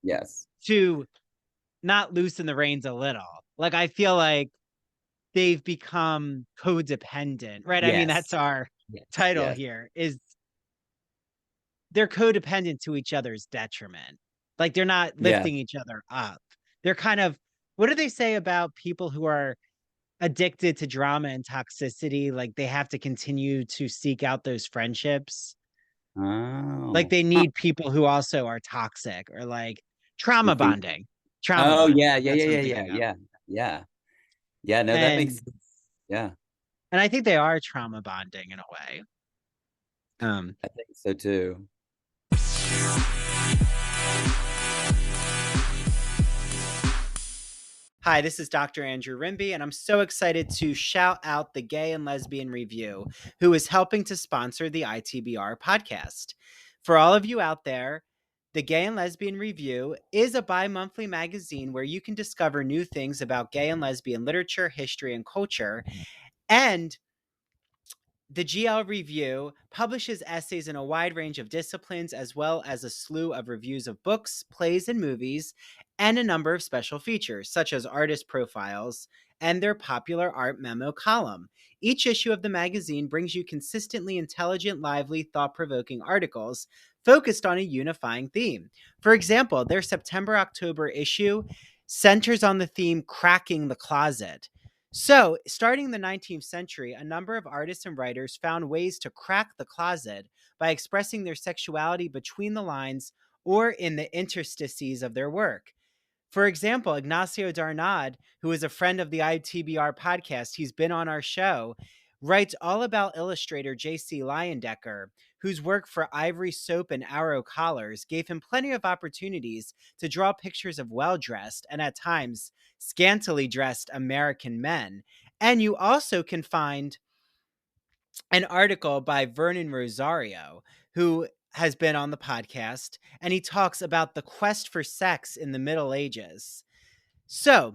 Yes. to not loosen the reins a little. Like I feel like they've become codependent, right? I mean, that's Yes. our Yes. title Yes. here is they're codependent to each other's detriment. Like they're not Yeah. lifting each other up. They're kind of what do they say about people who are addicted to drama and toxicity? Like they have to continue to seek out those friendships. Like Oh. they Huh. need people who also are toxic or like You trauma think? bonding. Trauma Oh bonding. yeah, yeah, That's yeah, what I'm yeah, yeah, thinking of. yeah, yeah. Yeah, no, that makes And sense. Yeah, and I think they are trauma bonding in a way. Um, I think so too. Hi, this is Dr. Andrew Rimby, and I'm so excited to shout out the Gay and Lesbian Review, who is helping to sponsor the ITBR podcast. For all of you out there, the Gay and Lesbian Review is a bi monthly magazine where you can discover new things about gay and lesbian literature, history, and culture. And the GL Review publishes essays in a wide range of disciplines, as well as a slew of reviews of books, plays, and movies, and a number of special features, such as artist profiles and their popular art memo column. Each issue of the magazine brings you consistently intelligent, lively, thought provoking articles focused on a unifying theme. For example, their September October issue centers on the theme Cracking the Closet. So, starting in the 19th century, a number of artists and writers found ways to crack the closet by expressing their sexuality between the lines or in the interstices of their work. For example, Ignacio Darnad, who is a friend of the ITBR podcast, he's been on our show, writes all about illustrator J.C. Leyendecker, whose work for Ivory Soap and Arrow Collars gave him plenty of opportunities to draw pictures of well dressed and at times scantily dressed American men. And you also can find an article by Vernon Rosario, who has been on the podcast, and he talks about the quest for sex in the Middle Ages. So,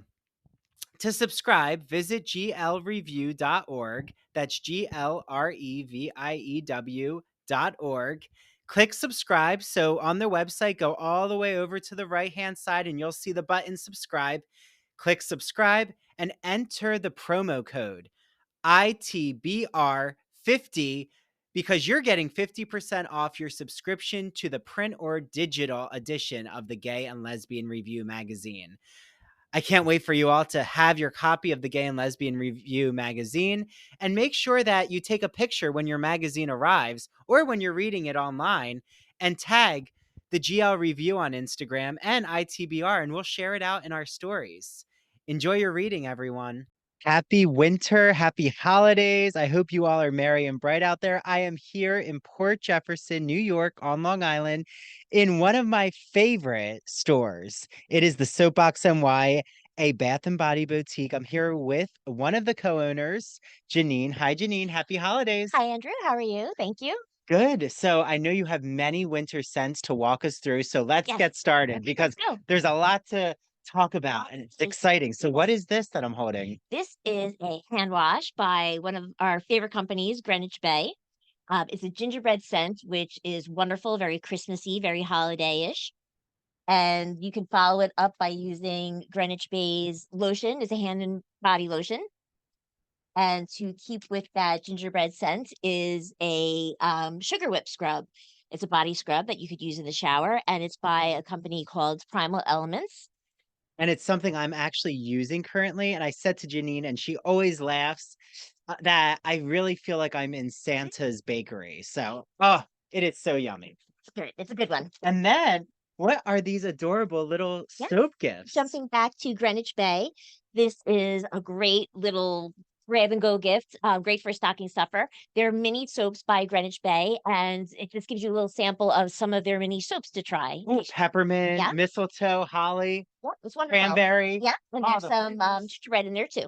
to subscribe, visit glreview.org. That's glreview.org. Click subscribe. So on their website, go all the way over to the right hand side and you'll see the button subscribe. Click subscribe and enter the promo code ITBR50 because you're getting 50% off your subscription to the print or digital edition of the Gay and Lesbian Review magazine. I can't wait for you all to have your copy of the Gay and Lesbian Review magazine, and make sure that you take a picture when your magazine arrives or when you're reading it online and tag the GL Review on Instagram and ITBR, and we'll share it out in our stories. Enjoy your reading, everyone. Happy winter, happy holidays. I hope you all are merry and bright out there. I am here in Port Jefferson, New York, on Long Island, in one of my favorite stores. It is the Soapbox NY, a Bath and Body boutique. I'm here with one of the co-owners, Janine. Hi, Janine. Happy holidays. Hi, Andrew. How are you? Thank you. Good. So I know you have many winter scents to walk us through. So let's Yes, get started let's because go. there's a lot to talk about and it's exciting. So what Yes. is this that I'm holding? This is a hand wash by one of our favorite companies, Greenwich Bay. It's a gingerbread scent, which is wonderful, very Christmassy, very holiday-ish. And you can follow it up by using Greenwich Bay's lotion. It's a hand and body lotion. And to keep with that gingerbread scent is a sugar whip scrub. It's a body scrub that you could use in the shower, and it's by a company called Primal Elements. And it's something I'm actually using currently. And I said to Janine, and she always laughs, that I really feel like I'm in Santa's bakery. So, oh, it is so yummy. It's good. It's a good one. And then what are these adorable little Yeah. soap gifts? Jumping back to Greenwich Bay, this is a great little grab and go gift, great for a stocking stuffer. They're mini soaps by Greenwich Bay, and it just gives you a little sample of some of their mini soaps to try. Ooh, peppermint, Yeah. mistletoe, holly, Yeah, it's wonderful. cranberry. Yeah, and Oh, there's the some flavors. gingerbread in there too.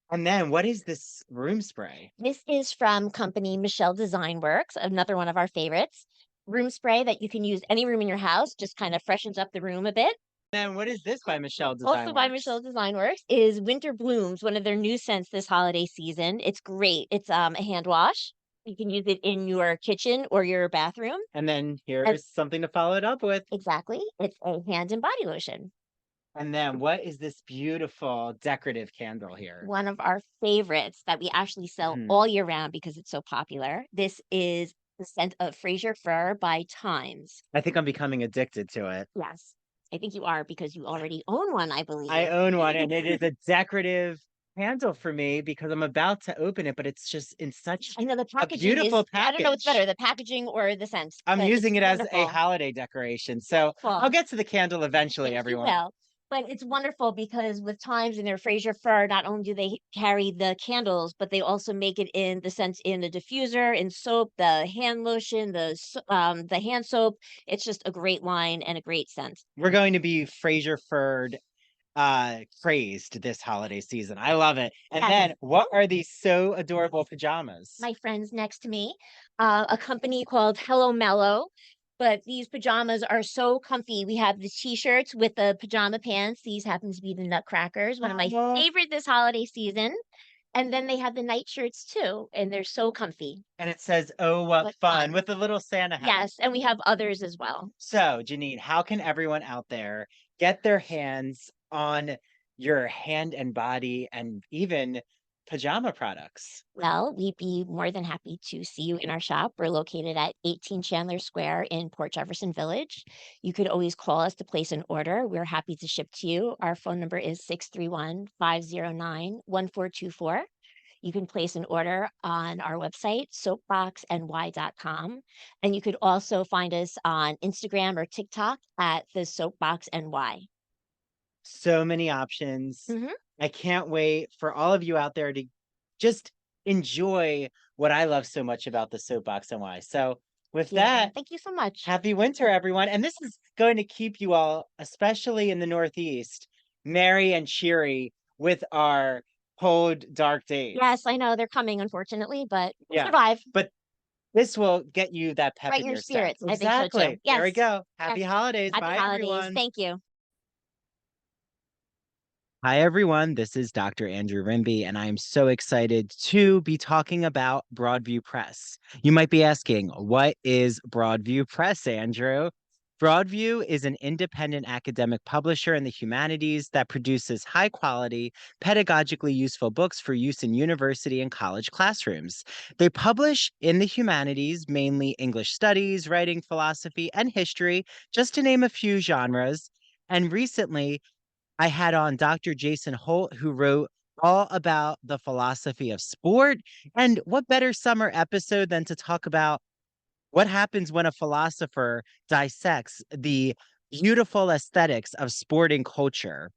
And then what is this room spray? This is from company Michelle Design Works, another one of our favorites. Room spray that you can use any room in your house, just kind of freshens up the room a bit. And what is this by Michelle Design Also by Works? Michelle Design Works is Winter Blooms, one of their new scents this holiday season. It's great. It's a hand wash. You can use it in your kitchen or your bathroom. And then And here's something to follow it up with. exactly. It's a hand and body lotion. And then what is this beautiful decorative candle here? One of our favorites that we actually sell Mhm. all year round because it's so popular. This is the scent of Fraser Fir by Times. I think I'm becoming addicted to it. Yes, I think you are because you already own one, I I believe. own one and it is a decorative candle for me because I'm about to open it, but it's just in such I know the a packaging is, beautiful I don't know what's package. better, the packaging or the scent, I'm but it's using it as a wonderful. holiday decoration. So I'll Well, get to the candle eventually, yes, you everyone. will. But it's wonderful because with Times and their Fraser Fir, not only do they carry the candles, but they also make it in the scent in the diffuser, in soap, the hand lotion, the hand soap. It's just a great line and a great scent. We're going to be Fraser Ferd crazed this holiday season. I love it. And Yes. then what are these so adorable pajamas? My friends next to me, a company called Hello Mellow. But these pajamas are so comfy. We have the t-shirts with the pajama pants. These happen to be the Nutcrackers, one of my Oh, favorite this holiday season. And then they have the night shirts too, and they're so comfy. and it says, "Oh, what What fun," fun. with the little Santa hat. Yes, and we have others as well. So, Janine, how can everyone out there get their hands on your hand and body and even pajama products? Well, we'd be more than happy to see you in our shop. We're located at 18 Chandler Square in Port Jefferson Village. You could always call us to place an order. We're happy to ship to you. Our phone number is 631-509-1424. You can place an order on our website, soapboxny.com. And you could also find us on Instagram or TikTok at the Soapbox NY. So many options. Mhm. I can't wait for all of you out there to just enjoy what I love so much about the Soapbox NY. So, with that, Thank you so much. happy winter, everyone. And this is going to keep you all, especially in the Northeast, merry and cheery with our cold, dark days. Yes, I know they're coming, unfortunately, but we'll Yeah. survive. But this will get you that pep Right in in your your step. spirits. I think so too. Exactly. There we Yes. go. Happy Yes. holidays. Happy Bye, holidays. everyone. Thank you. Hi, everyone. This is Dr. Andrew Rimby, and I'm so excited to be talking about Broadview Press. You might be asking, what is Broadview Press, Andrew? Broadview is an independent academic publisher in the humanities that produces high quality, pedagogically useful books for use in university and college classrooms. They publish in the humanities, mainly English studies, writing, philosophy, and history, just to name a few genres. And recently, I had on Dr. Jason Holt, who wrote all about the philosophy of sport. And what better summer episode than to talk about what happens when a philosopher dissects the beautiful aesthetics of sporting culture?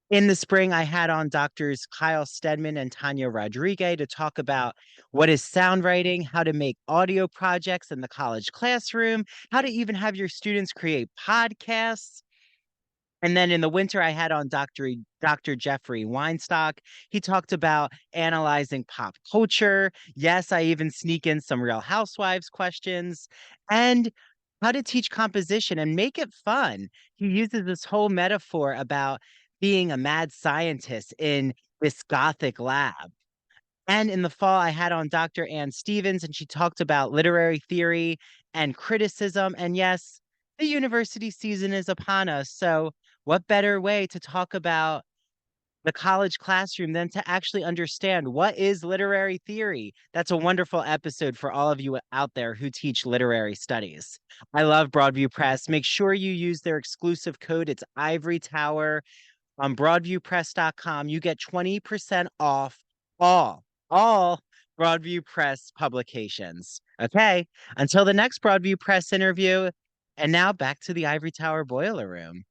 In the spring, I had on doctors Kyle Stedman and Tanya Rodriguez to talk about what is sound writing, how to make audio projects in the college classroom, how to even have your students create podcasts. And then in the winter, I had on Dr. Jeffrey Weinstock. He talked about analyzing pop culture. Yes, I even sneak in some Real Housewives questions and how to teach composition and make it fun. He uses this whole metaphor about being a mad scientist in this gothic lab. And in the fall, I had on Dr. Ann Stevens, and she talked about literary theory and criticism. And yes, the university season is upon us. So, what better way to talk about the college classroom than to actually understand what is literary theory? That's a wonderful episode for all of you out there who teach literary studies. I love Broadview Press. Make sure you use their exclusive code. It's Ivory Tower on broadviewpress.com. You get 20% off all, all Broadview Press publications. Okay, until the next Broadview Press interview. And now back to the Ivory Tower Boiler Room.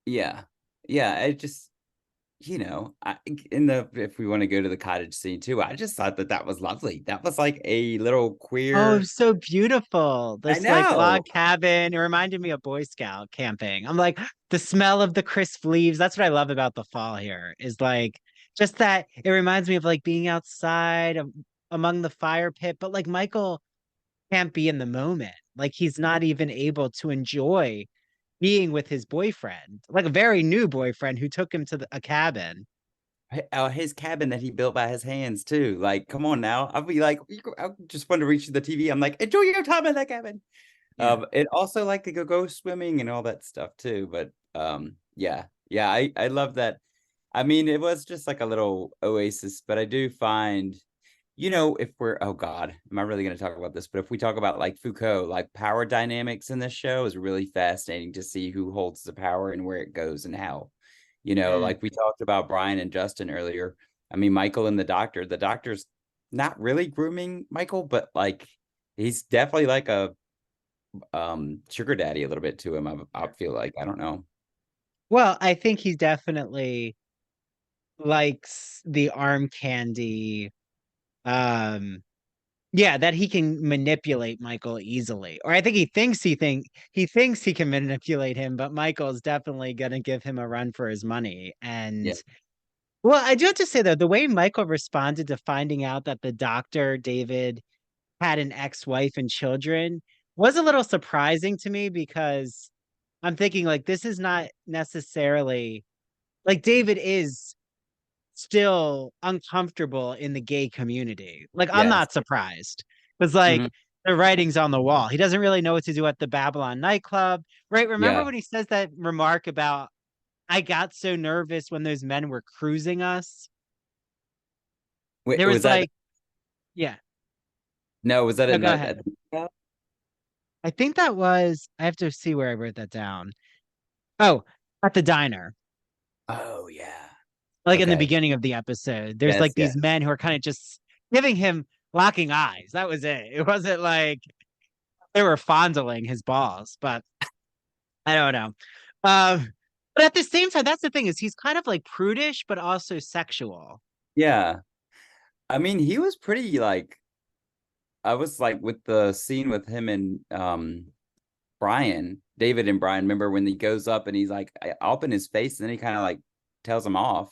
Yeah. Yeah. I just, in the, if we want to go to the cottage scene too, I just thought that was lovely. That was like a little Oh, queer. so beautiful. I This like log know. cabin. It reminded me of Boy Scout camping. I'm like, the smell of the crisp leaves. That's what I love about the fall here, is like just that it reminds me of like being outside among the fire pit, but like Michael can't be in the moment. Like he's not even able to enjoy being with his boyfriend, like a very new boyfriend who took him to a cabin. His cabin that he built by his hands too. Like, come on now. I'll be like, I just want to reach the TV. I'm like, enjoy your time in that cabin. Yeah. It also like to go swimming and all that stuff too. But yeah, I love that. I mean, it was just like a little oasis, but I do find, if we're, oh God, am I really going to talk about this? But if we talk about like Foucault, like power dynamics in this show is really fascinating to see who holds the power and where it goes and how. Mm. Like we talked about Brian and Justin earlier. I mean, Michael and the doctor's not really grooming Michael, but like he's definitely like a sugar daddy a little bit to him. I feel like, I don't know. Well, I think he definitely likes the arm candy. Yeah, that he can manipulate Michael easily. Or I think he thinks he can manipulate him, but Michael's definitely gonna give him a run for his money. And Yeah. well, I do have to say though, the way Michael responded to finding out that the doctor, David, had an ex-wife and children was a little surprising to me because I'm thinking like this is not necessarily like David is still uncomfortable in the gay community. Like I'm Yes. not surprised because like Mhm. the writing's on the wall. He doesn't really know what to do at the Babylon nightclub, right? Remember Yeah. when he says that remark about I got so nervous when those men were cruising us? Wait, There was was that like, yeah, no, was that no, in go the ahead. I think that was, I have to see where I wrote that down. Oh, at the diner. oh yeah. Like in the Okay. beginning of the episode, there's Yes, like yes. these men who are kind of just giving him locking eyes. That was it. It wasn't like they were fondling his balls, but I don't know. But at the same time, that's the thing is he's kind of like prudish, but also sexual. Yeah. I mean, he was pretty like I was like with the scene with him and Brian, David and Brian. Remember when he goes up and he's like up in his face, and then he kind of like tells him off,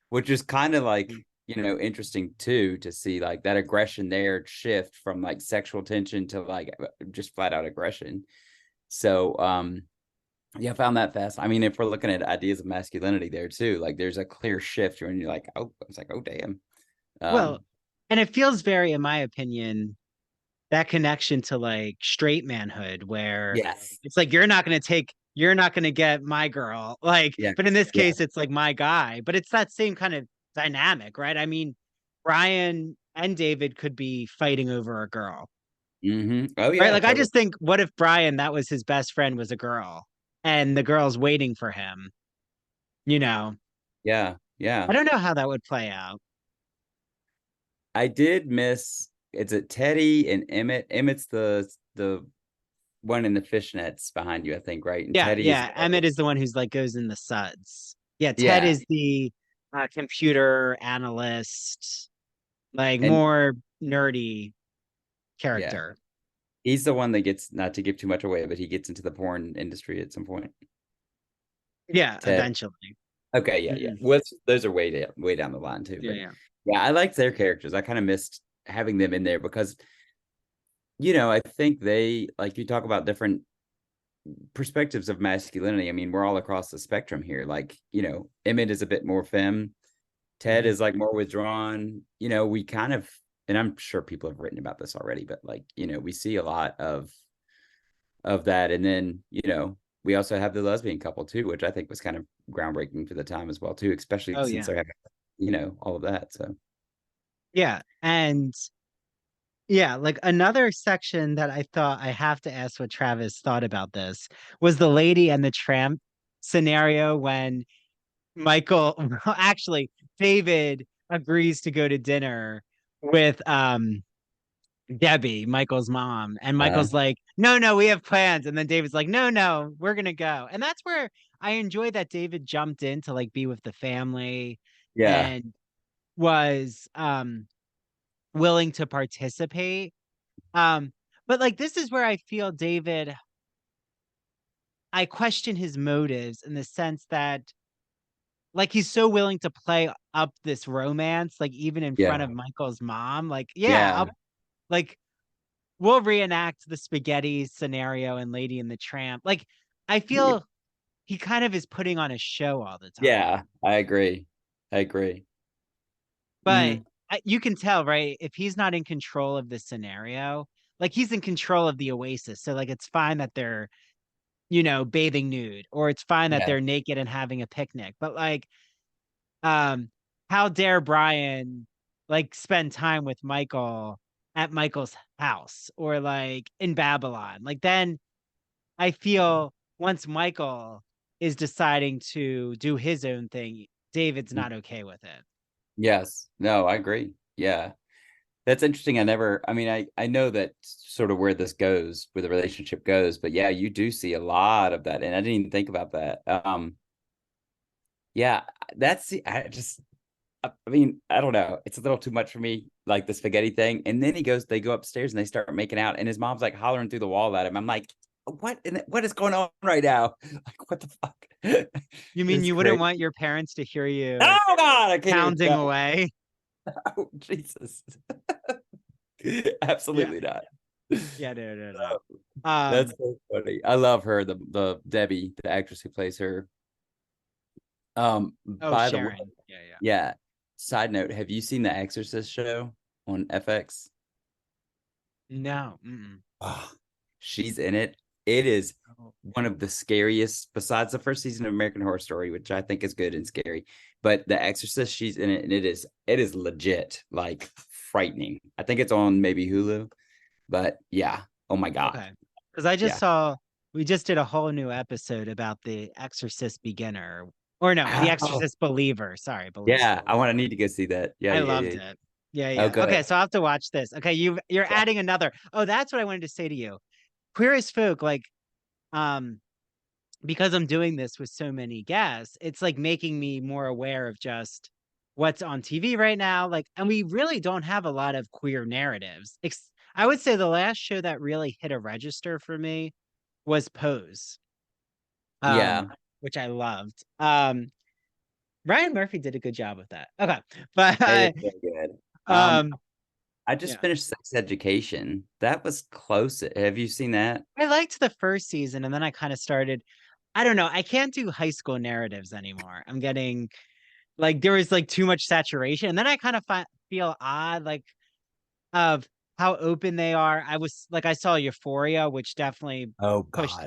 which is kind of like interesting too to see like that aggression there shift from like sexual tension to like just flat out aggression. So yeah, I found that fast. I mean, if we're looking at ideas of masculinity there too, like there's a clear shift when you're like, oh, I was like, oh damn. Well, Um, and it feels very, in my opinion, that connection to like straight manhood where yes. it's like you're not gonna get my girl. Like, Yeah. but in this Yeah. case, it's like my guy. But it's that same kind of dynamic, right? I mean, Brian and David could be fighting over a girl. Oh Right? yeah, Like I totally. just think what if Brian, that was his best friend, was a girl and the girl's waiting for him, you know? Yeah. Yeah. I don't know how that would play out. I did miss it's a Teddy and Emmett. Emmett's the one in the fishnets behind you, I think, right? And Yeah, Teddy is yeah. Emmett is the one who's like goes in the suds. Yeah, Ted yeah. is the computer analyst, like And more. nerdy character. He's the one that gets, not to give too much away, but he gets into the porn industry at some point. Yeah, Ted. eventually. Okay, yeah. Well, those are way down the line too. Yeah. I liked their characters. I kind of missed having them in there because, I think they, like, you talk about different perspectives of masculinity. I mean, we're all across the spectrum here. Like, Emmett is a bit more femme. Ted is like more withdrawn. We kind of, and I'm sure people have written about this already, but like, we see a lot of that. And then, we also have the lesbian couple too, which I think was kind of groundbreaking for the time as well too, especially since they're having, all of that. So yeah. And yeah, like another section that I thought I have to ask what Travis thought about this was the Lady and the Tramp scenario when Michael, actually, David agrees to go to dinner with Debbie, Michael's mom, and Michael's like, no, we have plans. And then David's like, no, we're gonna go. And that's where I enjoyed that David jumped in to like be with the family and was willing to participate. But like this is where I feel David, I question his motives in the sense that like he's so willing to play up this romance, like even in front of Michael's mom. Like, like we'll reenact the spaghetti scenario in Lady and the Tramp. Like, I feel he kind of is putting on a show all the time. Yeah, I agree. But you can tell, right? If he's not in control of the scenario, like he's in control of the Oasis. So like it's fine that they're, bathing nude, or it's fine that they're naked and having a picnic. But like, how dare Brian like spend time with Michael at Michael's house or like in Babylon? Like then I feel once Michael is deciding to do his own thing, David's not okay with it. Yes. No, I agree. Yeah. That's interesting. I know that sort of where this goes, where the relationship goes, but yeah, you do see a lot of that. And I didn't even think about that. Yeah, I don't know. It's a little too much for me, like the spaghetti thing. And then they go upstairs and they start making out, and his mom's like hollering through the wall at him. I'm like, what is going on right now? Like, what the fuck? You mean you wouldn't want your parents to hear you oh God, I can't pounding away? Oh, Jesus. Absolutely not. Yeah, no. That's so funny. I love her, the Debbie, the actress who plays her. By Sharon. the way, yeah. Side note: have you seen the Exorcist show on FX? No. Oh, she's in it. It is one of the scariest, besides the first season of American Horror Story, which I think is good and scary. But The Exorcist, she's in it, and it is legit, like frightening. I think it's on maybe Hulu, but yeah. Oh my God. Okay. Because I just saw we just did a whole new episode about the Exorcist beginner, or no, the Exorcist believer. Sorry, believer. Yeah, I need to go see that. Yeah, I loved it. Yeah. Okay, so I'll have to watch this. Okay, you're adding another. Oh, that's what I wanted to say to you. Queer as Folk, like, because I'm doing this with so many guests, it's like making me more aware of just what's on TV right now. Like, and we really don't have a lot of queer narratives. I would say the last show that really hit a register for me was Pose. Which I loved. Ryan Murphy did a good job with that. Okay. But good. I just finished Sex Education. That was close. Have you seen that? I liked the first season, and then I kind of started, I don't know, I can't do high school narratives anymore. I'm getting like there was like too much saturation, and then I kind of feel odd like of how open they are. I saw Euphoria, which definitely pushed.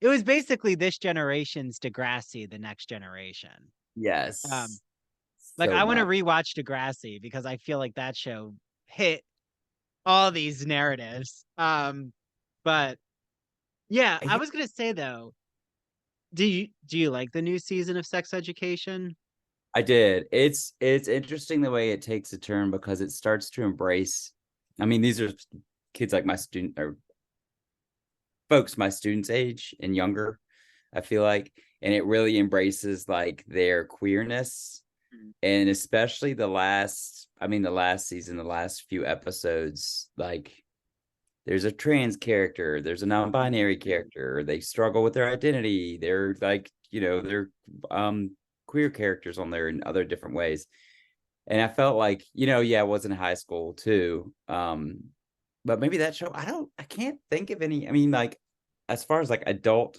It was basically this generation's Degrassi, the next generation. Yes. Like I want to rewatch Degrassi because I feel like that show hit all these narratives. But yeah, I was gonna say though, do you like the new season of Sex Education? I did. It's interesting the way it takes a turn because it starts to embrace. I mean, these are kids like my student or folks my students' age and younger, I feel like, and it really embraces like their queerness And especially the last season, the last few episodes, like there's a trans character, there's a non-binary character, they struggle with their identity, they're like, they're queer characters on there in other different ways. And I felt like, yeah, it was in high school too. But maybe that show, I can't think of any. I mean, like, as far as like adult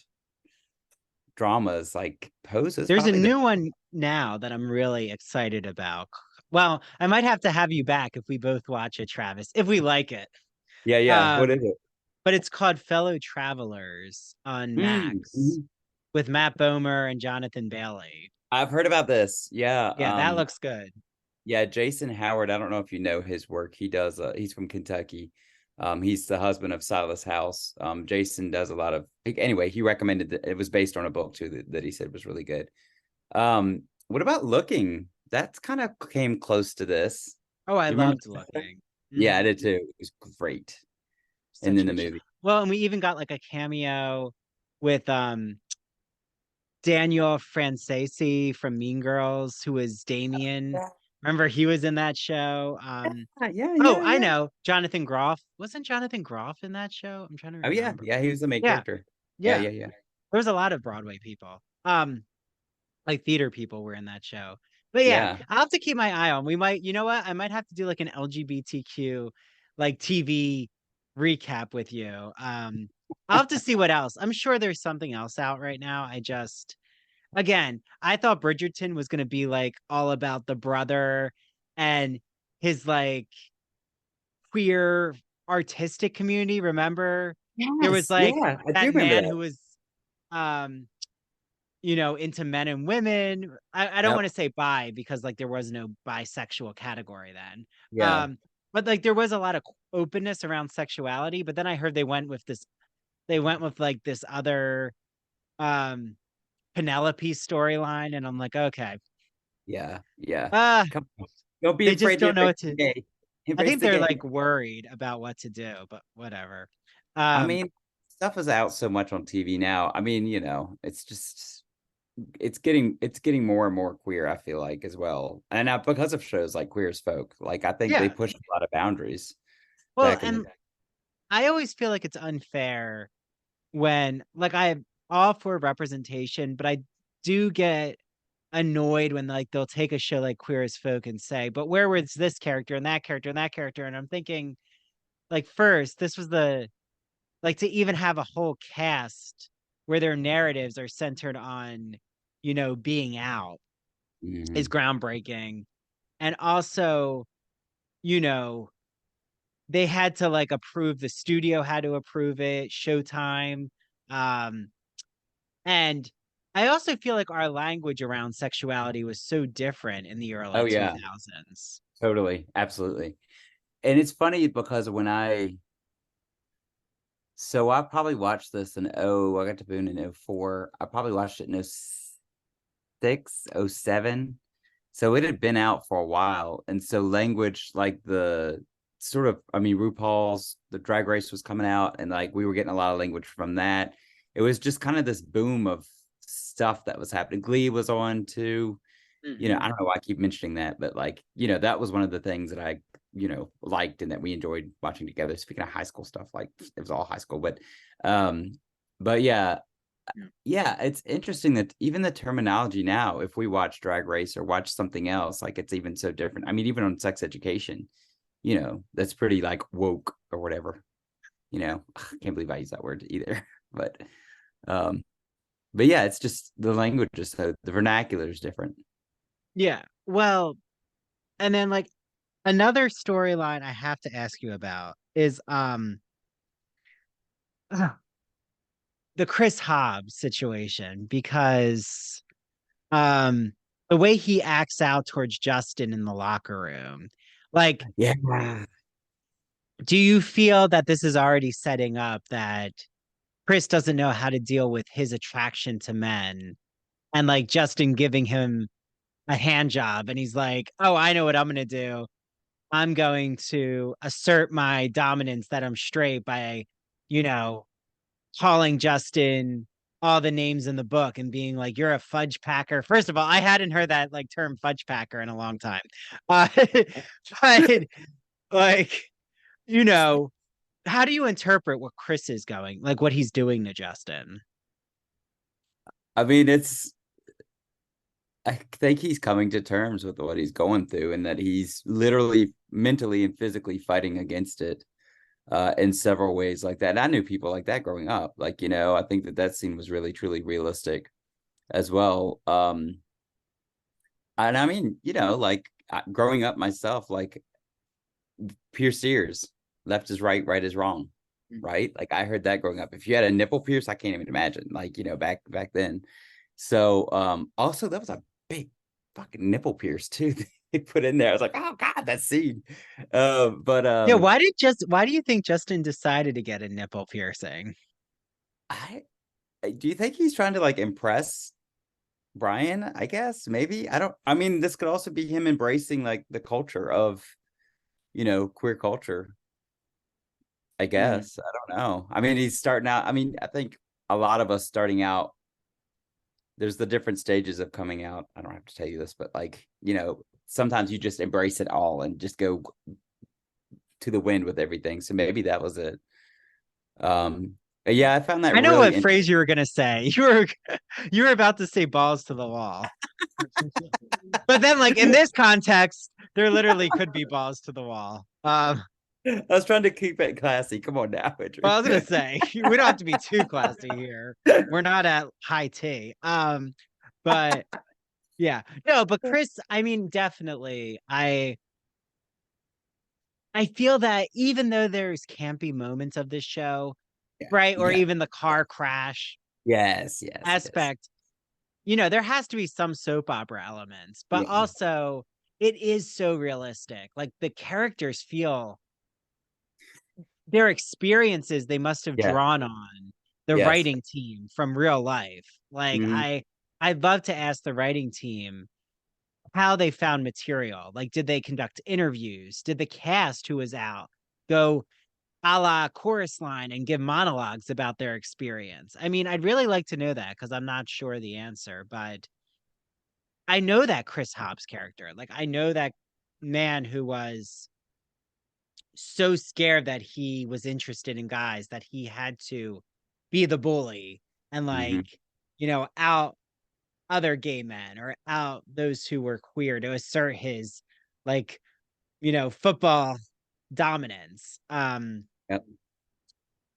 dramas, like Pose is There's a probably the new one now that I'm really excited about. Well, I might have to have you back if we both watch it, Travis, if we like it. yeah. What Um, is it? but it's called Fellow Travelers on Max Mhm. with Matt Bomer and Jonathan Bailey. I've heard about this. Yeah. Yeah, that looks good. Yeah, Jason Howard. I don't know if you know his work. He does. He's from Kentucky. He's the husband of Silas House. Jason does a lot of. Anyway, he recommended that it was based on a book too that he said was really good. What about Looking? That's kind of came close to this. Oh, I You remember? loved Looking. Yeah, I Mhm. did too. It was great. And Such then a the good show. movie. Well, and we even got like a cameo with Daniel Francesi from Mean Girls, who was Damien. Remember he was in that show. Oh, I Yeah. know. Jonathan Groff. Wasn't Jonathan Groff in that show? I'm trying to Oh yeah, remember. yeah. He was the main Yeah, character. Yeah, yeah. yeah, yeah, There was a lot of Broadway people. Like theater people were in that show. But yeah, yeah. I'll have to keep my eye on. We might, you know what? I might have to do like an LGBTQ like TV recap with you. I'll have to see what else. I'm sure there's something else out right now. Again, I thought Bridgerton was gonna be like all about the brother and his like queer artistic community. Remember? There was Yes, like yeah. I do that remember man that. who was um into men and women. I don't Yep. want to say bi because like there was no bisexual category then. Yeah. But like there was a lot of openness around sexuality, but then I heard they went with like this other um Penelope storyline, and I'm like, okay. Yeah. Yeah. Uh Come on. Don't be they just afraid to don't know embrace what the to gay. I Embrace think the they're gay. like worried about what to do, but whatever. I Um mean, stuff is out so much on TV now. I mean, it's just it's getting more and more queer, I feel like, as well. And now because of shows like Queer as Folk, like I think they yeah. pushed a lot of boundaries Well, back in the and day. I always feel like it's unfair when like I'm all for representation, but I do get annoyed when like they'll take a show like Queer as Folk and say, but where was this character and that character and that character? And I'm thinking, like, first, this was the like to even have a whole cast where their narratives are centered on, being out is Mhm. groundbreaking. And also, you know, they had to like approve, the studio had to approve it, Showtime. Um, And I also feel like our language around sexuality was so different in the Oh early yeah, 2000s. totally, absolutely. And it's funny because so I probably watched this I got to Boone in '04. I probably watched it in '06, '07. So it had been out for a while. And so language like the sort of, I mean, the Drag Race was coming out and like we were getting a lot of language from that. It was just kind of this boom of stuff that was happening. Glee was on too. I Mhm. don't know why I keep mentioning that, but like, that was one of the things that I, liked and that we enjoyed watching together. Speaking of high school stuff, like it was all high school, um, but yeah, Yeah. yeah, it's interesting that even the terminology now, if we watch Drag Race or watch something else, like it's even so different. I mean, even on sex education, that's pretty like woke or whatever. I can't believe I use that word either. But um, but yeah, it's just the language is so the vernacular is different. Yeah. Well, and then like another storyline I have to ask you about is the Chris Hobbs situation because um the way he acts out towards Justin in the locker room. Like, Yeah. do you feel that this is already setting up that Chris doesn't know how to deal with his attraction to men and like Justin giving him a hand job and he's like, "Oh, I know what I'm going to do. I'm going to assert my dominance that I'm straight by, you know, calling Justin all the names in the book and being like, you're a fudge packer. First of all, I hadn't heard that like term fudge packer in a long time. But like, you know, how do you interpret what Chris is going, like what he's doing to Justin? I mean, I think he's coming to terms with what he's going through, and that he's literally mentally and physically fighting against it in several ways like that. And I knew people like that growing up. Like, I think that scene was really, truly realistic as well. And I mean, like growing up myself, like pierced ears, left is right, right is wrong, right? Like I heard that growing up. If you had a nipple pierce, I can't even imagine, like, back then. So also that was a big fucking nipple pierce too they put in there. I was like, oh God, that scene. But Yeah, why do you think Justin decided to get a nipple piercing? Do you think he's trying to like impress Brian? I guess maybe. I mean, this could also be him embracing like the culture of, queer culture. I guess. I don't know. I mean, he's starting out. I mean, I think a lot of us starting out, there's the different stages of coming out. I don't have to tell you this, but like, sometimes you just embrace it all and just go to the wind with everything. So maybe that was it. Yeah, I found that I know really what phrase you were gonna say. You were about to say balls to the wall. But then like in this context, there literally could be balls to the wall. I was trying to keep it classy. Come on now, Andrew. Well, I was gonna say we don't have to be too classy here. We're not at high tea. But yeah, no, but Chris, I mean, definitely, I feel that even though there's campy moments of this show, right, or Yeah. even the car crash Yes. aspect, there has to be some soap opera elements, but Yeah. also it is so realistic. Like the characters feel their experiences they must have Yeah. drawn on the Yes. writing team from real life. Like Mhm. I'd love to ask the writing team how they found material. Like, did they conduct interviews? Did the cast who was out go a la chorus line and give monologues about their experience? I mean, I'd really like to know that because I'm not sure the answer, but I know that Chris Hobbs character. Like, I know that man who was so scared that he was interested in guys that he had to be the bully and Mhm. like, out other gay men or out those who were queer to assert his like, football dominance. Yep.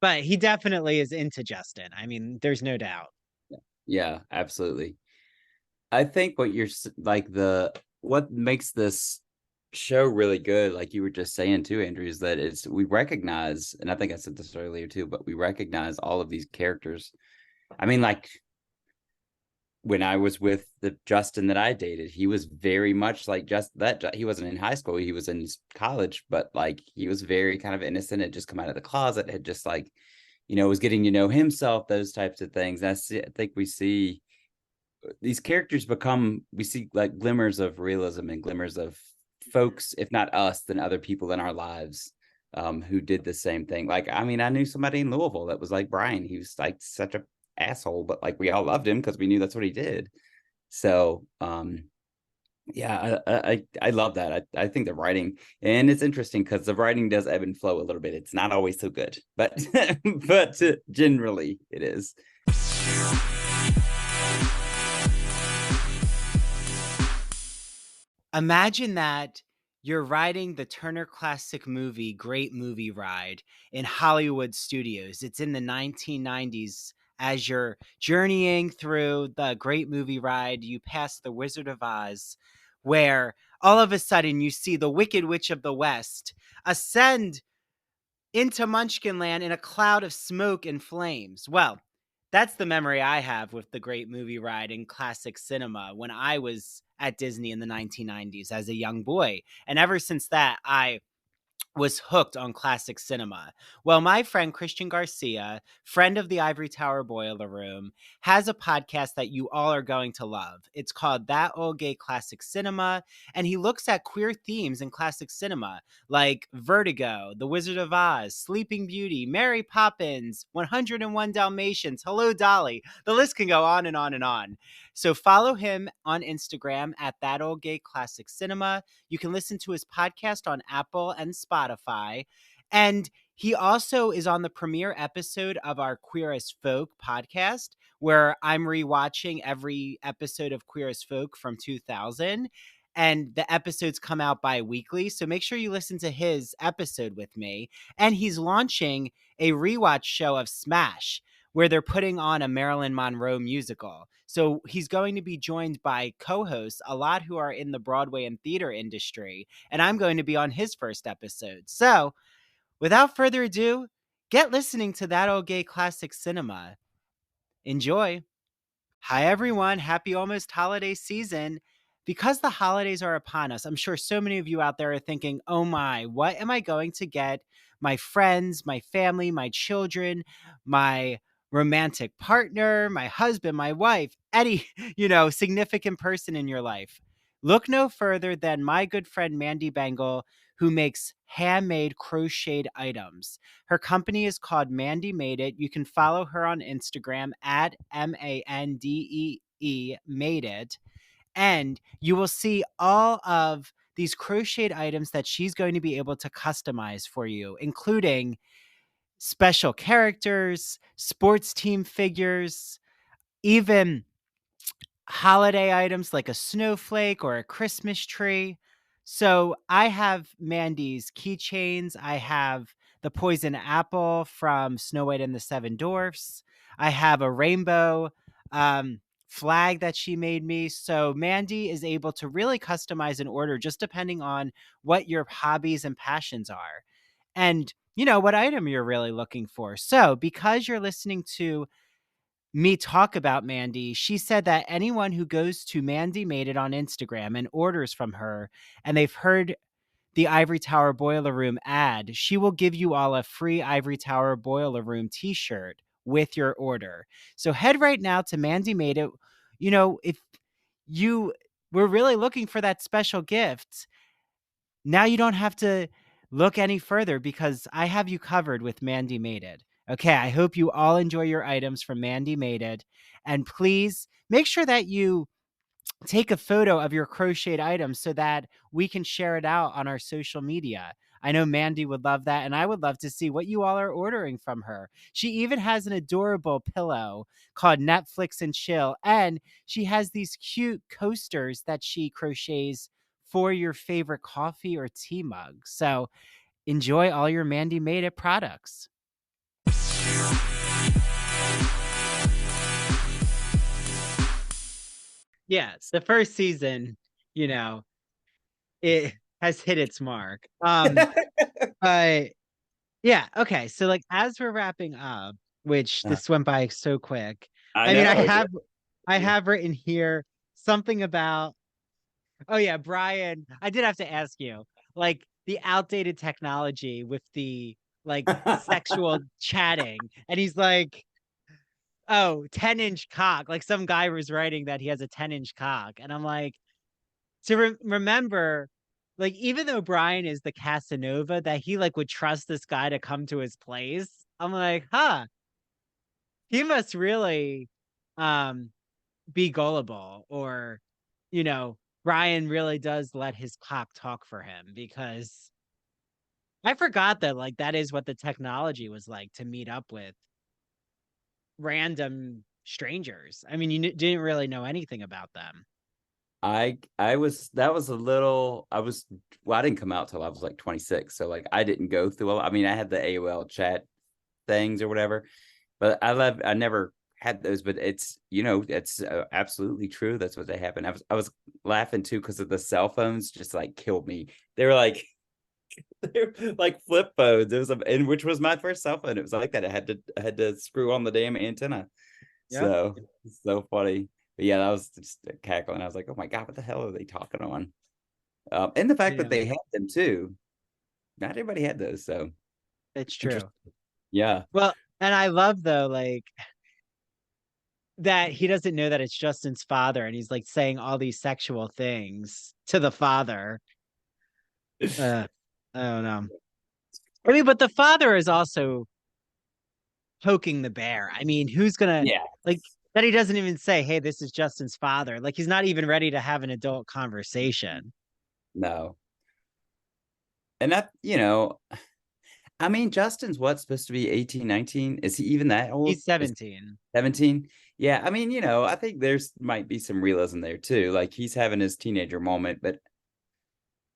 But he definitely is into Justin. I mean, there's no doubt. Yeah, absolutely. I think like what makes this show really good, like you were just saying too, Andrew, is that we recognize, and I think I said this earlier too, but we recognize all of these characters. I mean, like when I was with the Justin that I dated, he was very much like just that. He wasn't in high school, he was in college, but like he was very kind of innocent, had just come out of the closet, had just like, was getting to know himself, those types of things. I think we see these characters we see like glimmers of realism and glimmers of folks, if not us, then other people in our lives who did the same thing. Like, I mean, I knew somebody in Louisville that was like Brian. He was like such a asshole, but like we all loved him because we knew that's what he did. So yeah, I love that. I think the writing, and it's interesting because the writing does ebb and flow a little bit. It's not always so good, but but generally it is. Imagine that you're riding the Turner Classic Movie Great Movie Ride in Hollywood studios. It's in the 1990s. As you're journeying through the Great Movie Ride, you pass the Wizard of Oz, where all of a sudden you see the Wicked Witch of the West ascend into Munchkinland in a cloud of smoke and flames. Well, that's the memory I have with the Great Movie Ride in classic cinema when I was at Disney in the 1990s as a young boy. And ever since that, I was hooked on classic cinema. Well, my friend Christian Garcia, friend of the Ivory Tower Boiler Room, has a podcast that you all are going to love. It's called That Old Gay Classic Cinema, and he looks at queer themes in classic cinema like Vertigo, The Wizard of Oz, Sleeping Beauty, Mary Poppins, 101 Dalmatians, Hello Dolly. The list can go on and on and on. So follow him on Instagram at That Old Gay Classic Cinema. You can listen to his podcast on Apple and Spotify. And he also is on the premiere episode of our Queer as Folk podcast, where I'm rewatching every episode of Queer as Folk from 2000. And the episodes come out bi-weekly. So make sure you listen to his episode with me. And he's launching a rewatch show of Smash, where they're putting on a Marilyn Monroe musical. So he's going to be joined by co-hosts, a lot who are in the Broadway and theater industry, and I'm going to be on his first episode. So without further ado, get listening to That Old Gay Classic Cinema. Enjoy. Hi, everyone. Happy almost holiday season. Because the holidays are upon us, I'm sure so many of you out there are thinking, oh my, what am I going to get my friends, my family, my children, my romantic partner, my husband, my wife, any, significant person in your life? Look no further than my good friend Mandy Bengal, who makes handmade crocheted items. Her company is called Mandy Made It. You can follow her on Instagram at MANDEE Made It. And you will see all of these crocheted items that she's going to be able to customize for you, including special characters, sports team figures, even holiday items like a snowflake or a Christmas tree. So I have Mandy's keychains. I have the poison apple from Snow White and the Seven Dwarfs. I have a rainbow flag that she made me. So Mandy is able to really customize an order just depending on what your hobbies and passions are. And what item you're really looking for. So because you're listening to me talk about Mandy, she said that anyone who goes to Mandy Made It on Instagram and orders from her, and they've heard the Ivory Tower Boiler Room ad, she will give you all a free Ivory Tower Boiler Room t-shirt with your order. So head right now to Mandy Made It. If you were really looking for that special gift, now you don't have to look any further because I have you covered with Mandy Made It. Okay, I hope you all enjoy your items from Mandy Made It. And please make sure that you take a photo of your crocheted items so that we can share it out on our social media. I know Mandy would love that, and I would love to see what you all are ordering from her. She even has an adorable pillow called Netflix and Chill, and she has these cute coasters that she crochets for your favorite coffee or tea mug. So enjoy all your Mandy Made It products. Yes, the first season, it has hit its mark. But yeah, okay. So as we're wrapping up, which this went by so quick. I mean, I have written here something about, oh yeah, Brian, I did have to ask you, the outdated technology with the sexual chatting. And he's like, oh, 10-inch cock. Like some guy was writing that he has a 10-inch cock. And I'm like, to remember, even though Brian is the Casanova, that he would trust this guy to come to his place. I'm like, he must really be gullible, or Brian really does let his cock talk for him, because I forgot that that is what the technology was like, to meet up with random strangers. I mean, you didn't really know anything about them. I was that was a little I didn't come out till I was 26, so I didn't go through I mean, I had the AOL chat things or whatever, but I never had those. But it's it's absolutely true. That's what they happen. I was laughing too because of the cell phones just killed me. They were they were like flip phones. It was and which was my first cell phone. It was like that. I had to screw on the damn antenna. Yep. So it's so funny. But yeah, that was just cackling. I was like, oh my God, what the hell are they talking on? And the fact that they had them too. not everybody had those. So It's true. interesting. Yeah. Well, and I love though, like that he doesn't know that it's Justin's father, and he's like saying all these sexual things to the father. I don't know. I mean, but the father is also poking the bear. I mean, who's gonna Yeah. like that? He doesn't even say, "Hey, this is Justin's father." Like he's not even ready to have an adult conversation. No. And that, you know, I mean, Justin's what, supposed to be 18, 19? Is he even that old? He's Is 17. 17? Yeah, I mean, you know, I think there's might be some realism there too. Like he's having his teenager moment, but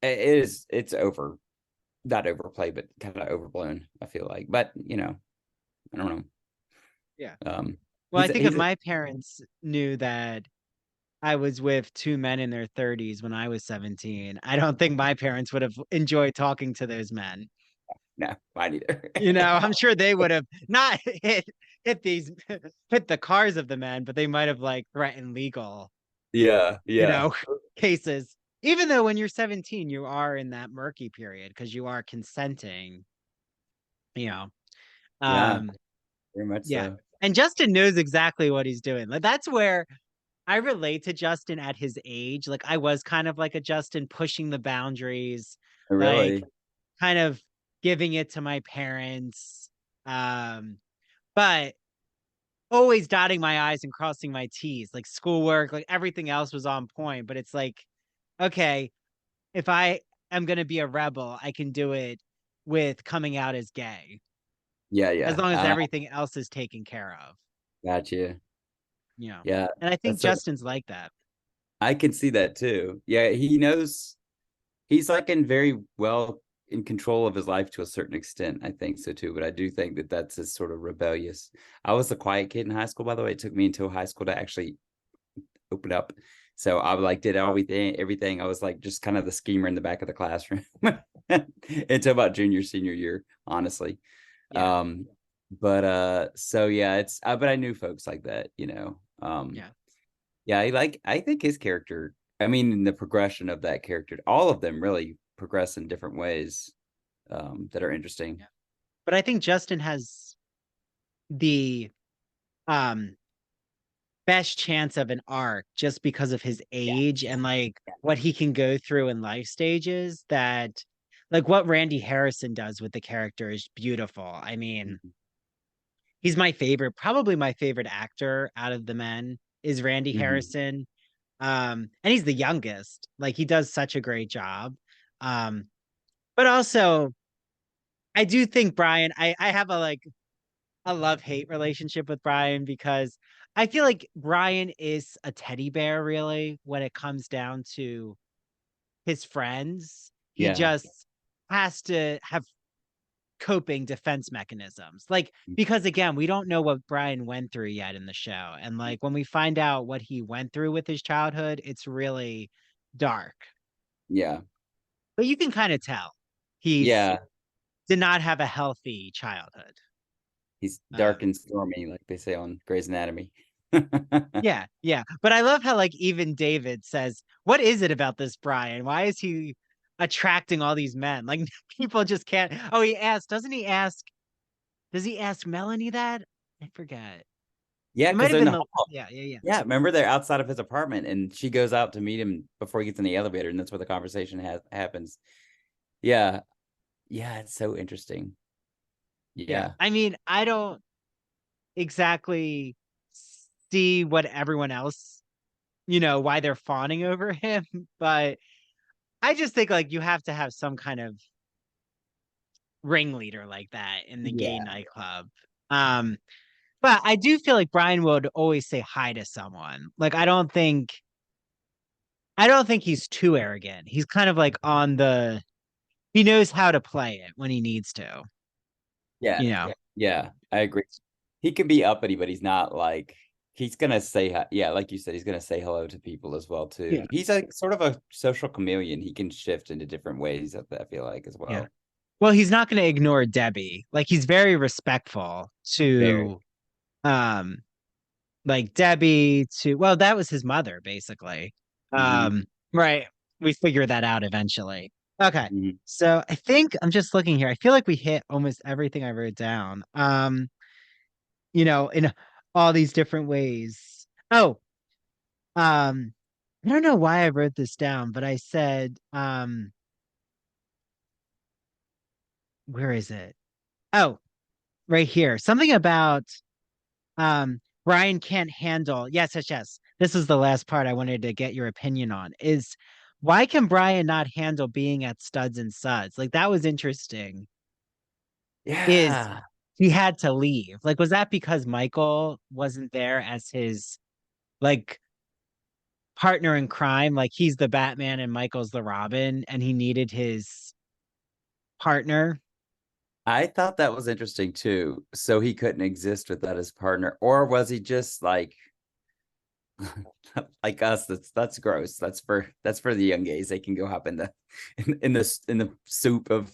it's over, not overplayed, but kind of overblown, I feel like. But you know, I don't know. Yeah. Um Well, I think if he's a, my parents knew that I was with two men in their 30s when I was 17, I don't think my parents would have enjoyed talking to those men. no, mine either. You know, I'm sure they would have not hit these hit the cars of the men, but they might have like threatened legal, Yeah, you yeah, know, cases. Even though when you're 17, you are in that murky period because you are consenting, you know. yeah, Um, very much yeah. so. And Justin knows exactly what he's doing. Like that's where I relate to Justin at his age. Like I was kind of like a Justin pushing the boundaries, like Really? kind of giving it to my parents. But always dotting my I's and crossing my T's, like schoolwork, like everything else was on point. But it's like, okay, if I am gonna be a rebel, I can do it with coming out as gay, Yeah, as yeah. long as everything else is taken care of. Gotcha. You know. Yeah, And I think that's so Justin's like that. I can see that too. Yeah, he knows he's like in very well in control of his life to a certain extent. I think so too, but I do think that that's his sort of rebellious. I was the quiet kid in high school, by the way. It took me until high school to actually open up. So I like did everything. I was like just kind of the schemer in the back of the classroom until about junior, senior year, honestly. Yeah. Um, but so yeah, it's but I knew folks like that, you know. Yeah. Yeah, I think his character, I mean, the progression of that character, all of them really progress in different ways that are interesting. Yeah. But I think Justin has the um best chance of an arc just because of his Yeah. age and like what he can go through in life stages that like what Randy Harrison does with the character is beautiful. I mean, Mhm. he's my favorite, probably my favorite actor out of the men is Randy Mhm. Harrison. And he's the youngest. Like he does such a great job. Um, but also I do think Brian, I have a like a love-hate relationship with Brian because I feel like Brian is a teddy bear really when it comes down to his friends. He Yeah. just has to have coping defense mechanisms. Like because again, we don't know what Brian went through yet in the show. And like when we find out what he went through with his childhood, it's really dark. Yeah. But you can kind of tell he's Yeah. did not have a healthy childhood. He's dark Um, and stormy, like they say on Grey's Anatomy. Yeah, yeah. But I love how like even David says, "What is it about this Brian? Why is he attracting all these men? Like people just can't." Oh, he asked, doesn't he ask? Does he ask Melanie that? I forget. Yeah, It might because have in been the the hall, yeah, yeah, yeah. yeah, remember they're outside of his apartment and she goes out to meet him before he gets in the elevator, and that's where the conversation happens. Yeah. Yeah, it's so interesting. Yeah. Yeah. I mean, I don't exactly see what everyone else, why they're fawning over him, but I just think like you have to have some kind of ringleader like that in the gay Yeah. nightclub. Um, But I do feel like Brian would always say hi to someone. Like I don't think he's too arrogant. He's kind of like he knows how to play it when he needs to, Yeah. you know. Yeah, I agree. He can be uppity, but he's not like he's gonna say yeah, like you said, he's gonna say hello to people as well Yeah. too. He's a sort of a social chameleon. He can shift into different ways, I feel like as Yeah. well. Well, he's not going to ignore Debbie. Like he's very respectful Very. to um like Debbie to well, that was his mother basically. Mhm. Right. We figured that out eventually. Okay. Mhm. So I think I'm just looking here. I feel like we hit almost everything I wrote down. In all these different ways. Oh, I don't know why I wrote this down, but I said, where is it? Oh, right here. Something about Brian can't handle. Yes, yes, yes. This is the last part I wanted to get your opinion on is why can Brian not handle being at Studs and Suds? Like that was interesting. Is Yeah. he had to leave? Like, was that because Michael wasn't there as his like partner in crime? Like he's the Batman and Michael's the Robin, and he needed his partner. I thought that was interesting too. So he couldn't exist without his partner, or was he just like us? That's gross. That's for the young gays. They can go hop in the soup of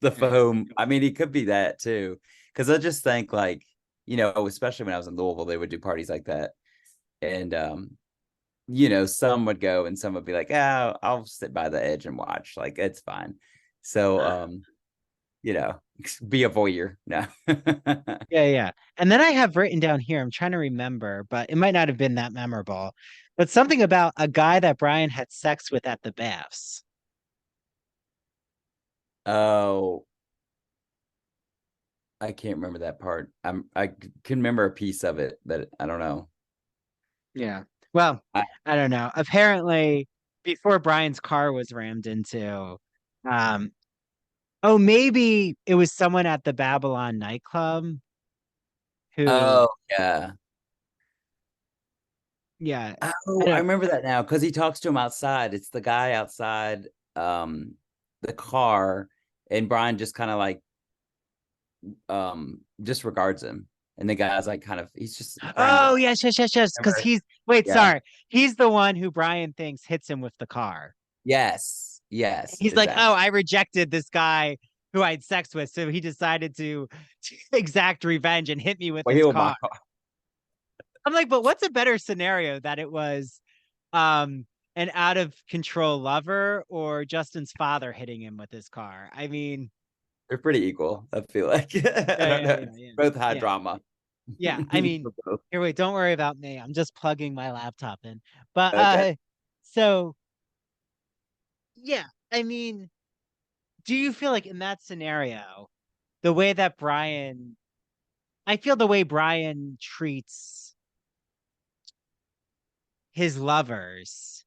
the Yeah. foam. I mean, he could be that too. Because I just think especially when I was in Louisville, they would do parties like that, and some would go and some would be like, "Oh, I'll sit by the edge and watch. Like it's fine." So you know, be a voyeur. No. Yeah, yeah. And then I have written down here, I'm trying to remember, but it might not have been that memorable. But something about a guy that Brian had sex with at the baths. Oh, I can't remember that part. I can remember a piece of it, but I don't know. Yeah. Well, I, I don't know. Apparently, before Brian's car was rammed into, um, oh, maybe it was someone at the Babylon nightclub who, oh yeah. yeah, I Oh, I don't, remember that now because he talks to him outside. It's the guy outside the car, and Brian just kind of like disregards him. And the guy's like kind of he's just Brian's oh, like, yes, yes, yes, yes. Because remember? wait, Yeah. sorry. He's the one who Brian thinks hits him with the car. Yes. Yes, He's like, oh, exactly. I rejected this guy who I had sex with, so he decided to exact revenge and hit me with Well, his he'll my car. I'm like, but what's a better scenario that it was an out of control lover or Justin's father hitting him with his car? I mean, they're pretty equal, I feel like. I yeah, don't yeah, know. yeah, yeah. Both high Yeah. drama. Yeah. I mean, here, wait, don't worry about me. I'm just plugging my laptop in. But Okay. so yeah, I mean, do you feel like in that scenario, the way that Brian I feel the way Brian treats his lovers,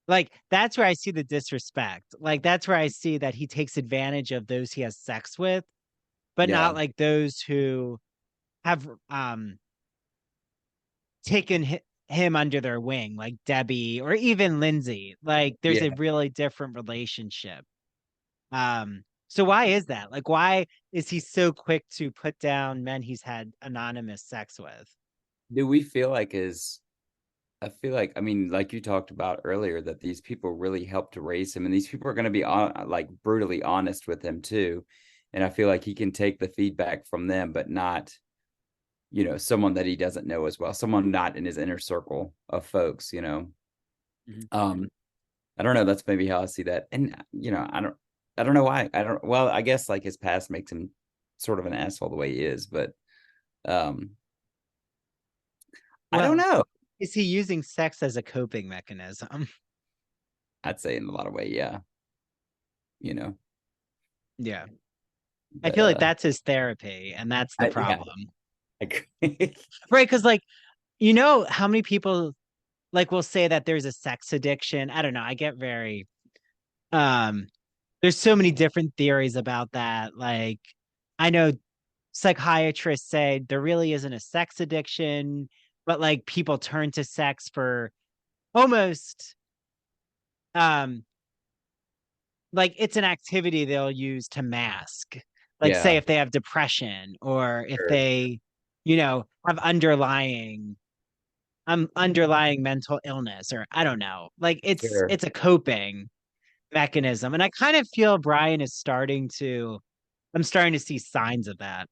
like that's where I see the disrespect. Like that's where I see that he takes advantage of those he has sex with, but Yeah. not like those who have taken him under their wing, like Debbie or even Lindsay. Like there's a Yeah. really different relationship. So why is that? Like why is he so quick to put down men he's had anonymous sex with? Do we feel like is I feel like, I mean, like you talked about earlier, that these people really helped to raise him, and these people are going to be like brutally honest with him too. And I feel like he can take the feedback from them, but not, someone that he doesn't know as well, someone not in his inner circle of folks. Mhm. Um, I don't know. That's maybe how I see that. And I don't know why. Well, I guess like his past makes him sort of an asshole the way he is, but um, I don't Well, know. is he using sex as a coping mechanism? I'd say in a lot of way, yeah, Yeah. I but feel like that's his therapy, and that's the yeah, problem. I Right? Because, like, you know, how many people like will say that there's a sex addiction? I don't know. I get very, um, there's so many different theories about that. Like, I know psychiatrists say there really isn't a sex addiction, but like people turn to sex for almost, um, like it's an activity they'll use to mask. Like say yeah, if they have depression or if sure, they, have underlying mental illness or I don't know. Like it's sure. it's a coping mechanism. And I kind of feel Brian is I'm starting to see signs of that.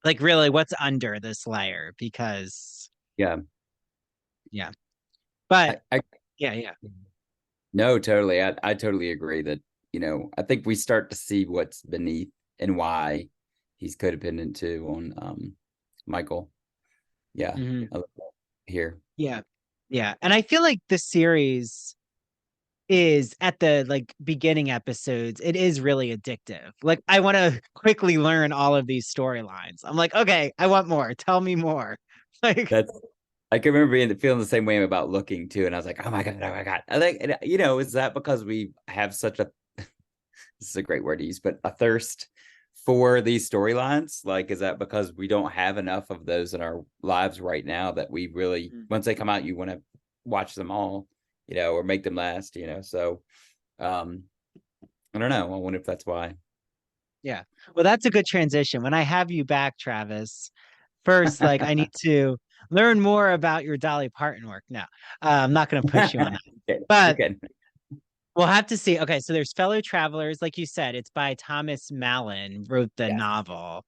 Like really what's under this layer because Yeah, yeah. But I yeah, yeah. No, totally. I totally agree that, I think we start to see what's beneath and why he's codependent too on Michael. Yeah. Mhm. I love that here. Yeah. Yeah. And I feel like the series is at the like beginning episodes, it is really addictive. Like I want to quickly learn all of these storylines. I'm like, okay, I want more. Tell me more. Like, That's I can remember feeling the same way about Looking too, and I was like, oh my god, oh my god. I think, is that because we have such a this is a great word to use, but a thirst for these storylines? Like, is that because we don't have enough of those in our lives right now that we really, once they come out, you want to watch them all, or make them last, So, um, I don't know. I wonder if that's why. yeah. Well, that's a good transition. When I have you back, Travis, first, like I need to learn more about your Dolly Parton work. No, I'm not going to push you on that. Okay, you're But kidding. we'll have to see. Okay, so there's Fellow Travelers, like you said, it's by Thomas Mallon, wrote the Yes. novel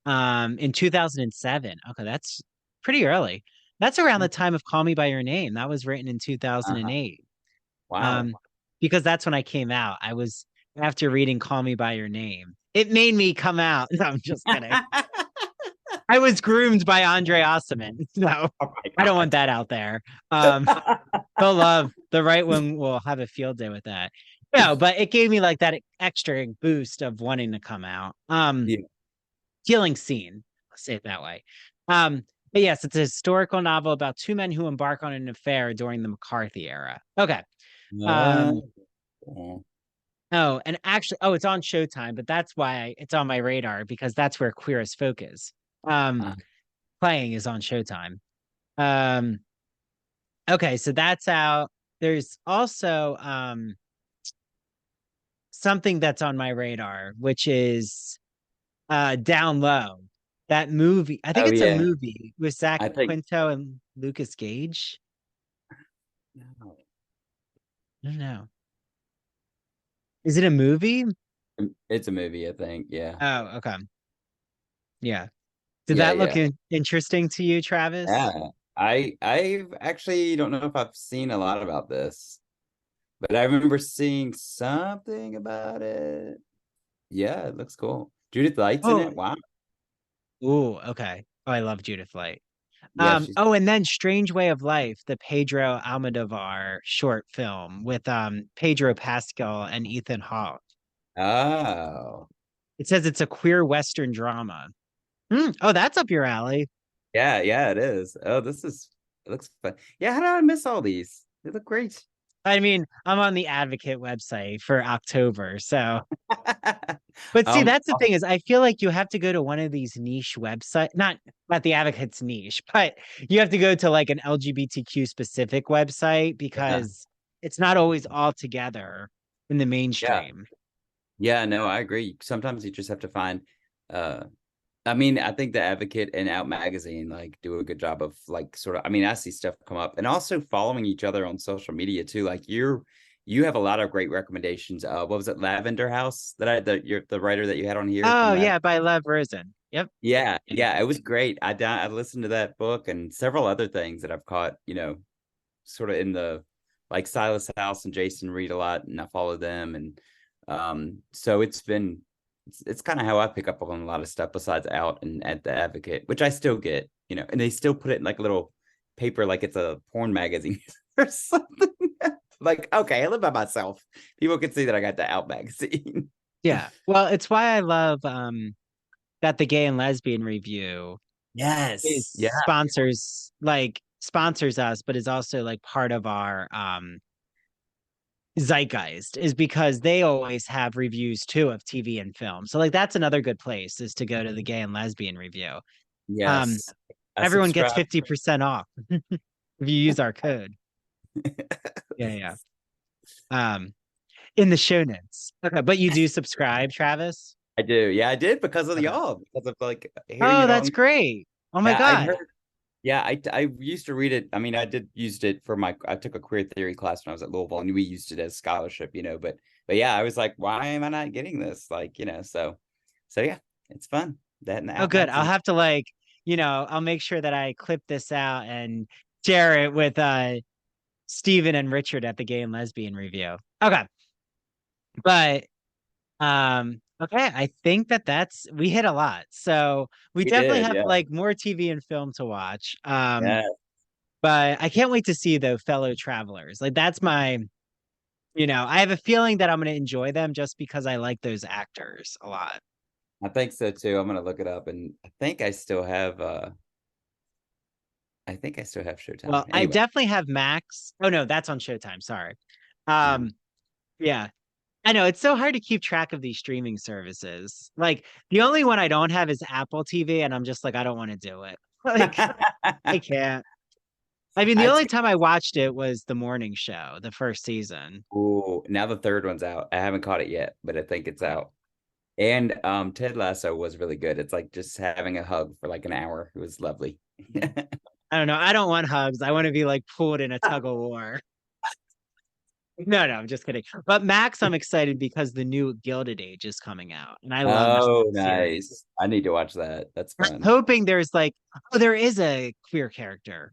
in 2007. Okay, that's pretty early. That's around the time of Call Me by Your Name. That was written in Uh-huh. 2008. Wow. Um, because that's when I came out. I was after reading Call Me by Your Name. It made me come out. No, I'm just kidding. I was groomed by Andre Osman. No, Oh my I don't god. want that out there. They'll love the right one will have a field day with that. No, but it gave me like that extra boost of wanting to come out. Yeah. Healing scene, let's say it that way. But yes, it's a historical novel about two men who embark on an affair during the McCarthy era. Okay. Um, Oh. oh, and actually, oh, it's on Showtime, but that's why it's on my radar because that's where Queer as Folk is. Um, Uh, playing is on Showtime. Um, okay, so that's out. There's also something that's on my radar, which is Down Low. That movie, I think oh it's a yeah. movie with Zach I think Quinto and Lucas Gage. I don't know. Is it a movie? it's a movie, I think. Yeah. Oh, okay. Yeah. Did Yeah, that look yeah. interesting to you, Travis? Yeah. I actually don't know if I've seen a lot about this, but I remember seeing something about it. Yeah, it looks cool. Judith Light's in Oh, it. Wow. ooh, okay. Oh, I love Judith Light. Yeah, she's Oh, and then Strange Way of Life, the Pedro Almodovar short film with Pedro Pascal and Ethan Hawke. oh. It says it's a queer Western drama. Oh, that's up your alley. Yeah, yeah, it is. Oh, it looks fun. Yeah, how did I miss all these? They look great. I mean, I'm on the Advocate website for October, so but see, that's the Oh, thing is I feel like you have to go to one of these niche website, not the Advocate's niche, but you have to go to like an LGBTQ specific website yeah. because it's not always all together in the Yeah. mainstream. Yeah, no, I agree. Sometimes you just have to find uh I mean, I think the Advocate and Out Magazine like do a good job of like sort of. I mean, I see stuff come up, and also following each other on social media too. Like you have a lot of great recommendations. What was it, Lavender House that you're the writer that you had on here from Oh Lavender? yeah, by Lev Rosen. Yep. Yeah, Yeah. yeah, it was great. I listened to that book and several other things that I've caught. Sort of in the like Silas House and Jason read a lot, and I follow them, and so it's kind of how I pick up on a lot of stuff besides Out and at the Advocate, which I still get, and they still put it in like a little paper like it's a porn magazine or something. Like, okay, I live by myself. People can see that I got the Out magazine. Yeah. Well, it's why I love that the Gay and Lesbian Review is Yes. Yeah. sponsors us, but is also like part of our zeitgeist is because they always have reviews too of TV and film. So like that's another good place is to go to the Gay and Lesbian Review. Um, Yes. I everyone gets subscribe. 50% off if you use our code. Yeah, yeah. Um, in the show notes. Okay, but you do subscribe, Travis? I do. Yeah, I did because of Okay. y'all, because of like hearing Oh, it that's on. great. Oh my Yeah, I'd God. heard. Yeah, I used to read it. I mean, I did used it for I took a queer theory class when I was at Louisville, and we used it as scholarship, but yeah, I was like, why am I not getting this? Like, so yeah, it's fun. That and the Oh, Out good. I'll magazine. have to I'll make sure that I clip this out and share it with Steven and Richard at the Gay and Lesbian Review. Okay. But okay, I think we hit a lot. So we We definitely did, have yeah. like more TV and film to watch. Yeah. But I can't wait to see the fellow travelers. Like that's my, I have a feeling that I'm going to enjoy them just because I like those actors a lot. I think so too. I'm gonna look it up, and I think I still have Showtime. Well, I Anyway. definitely have Max. Oh no, that's on Showtime. Sorry. Mhm. Um, yeah. I know it's so hard to keep track of these streaming services. Like the only one I don't have is Apple TV, and I'm just like, I don't want to do it. Like I can't. I mean, the I'd only say, time I watched it was the morning show, the first season. ooh, now the third one's out. I haven't caught it yet, but I think it's Okay. out. And Ted Lasso was really good. It's like just having a hug for like an hour. It was lovely. I don't know. I don't want hugs. I want to be like pulled in a tug of war. No, no, I'm just kidding. But Max, I'm excited because the new Gilded Age is coming out, and I love that Oh, series. nice. I need to watch that. That's I'm fun. hoping there's like, oh, there is a queer character.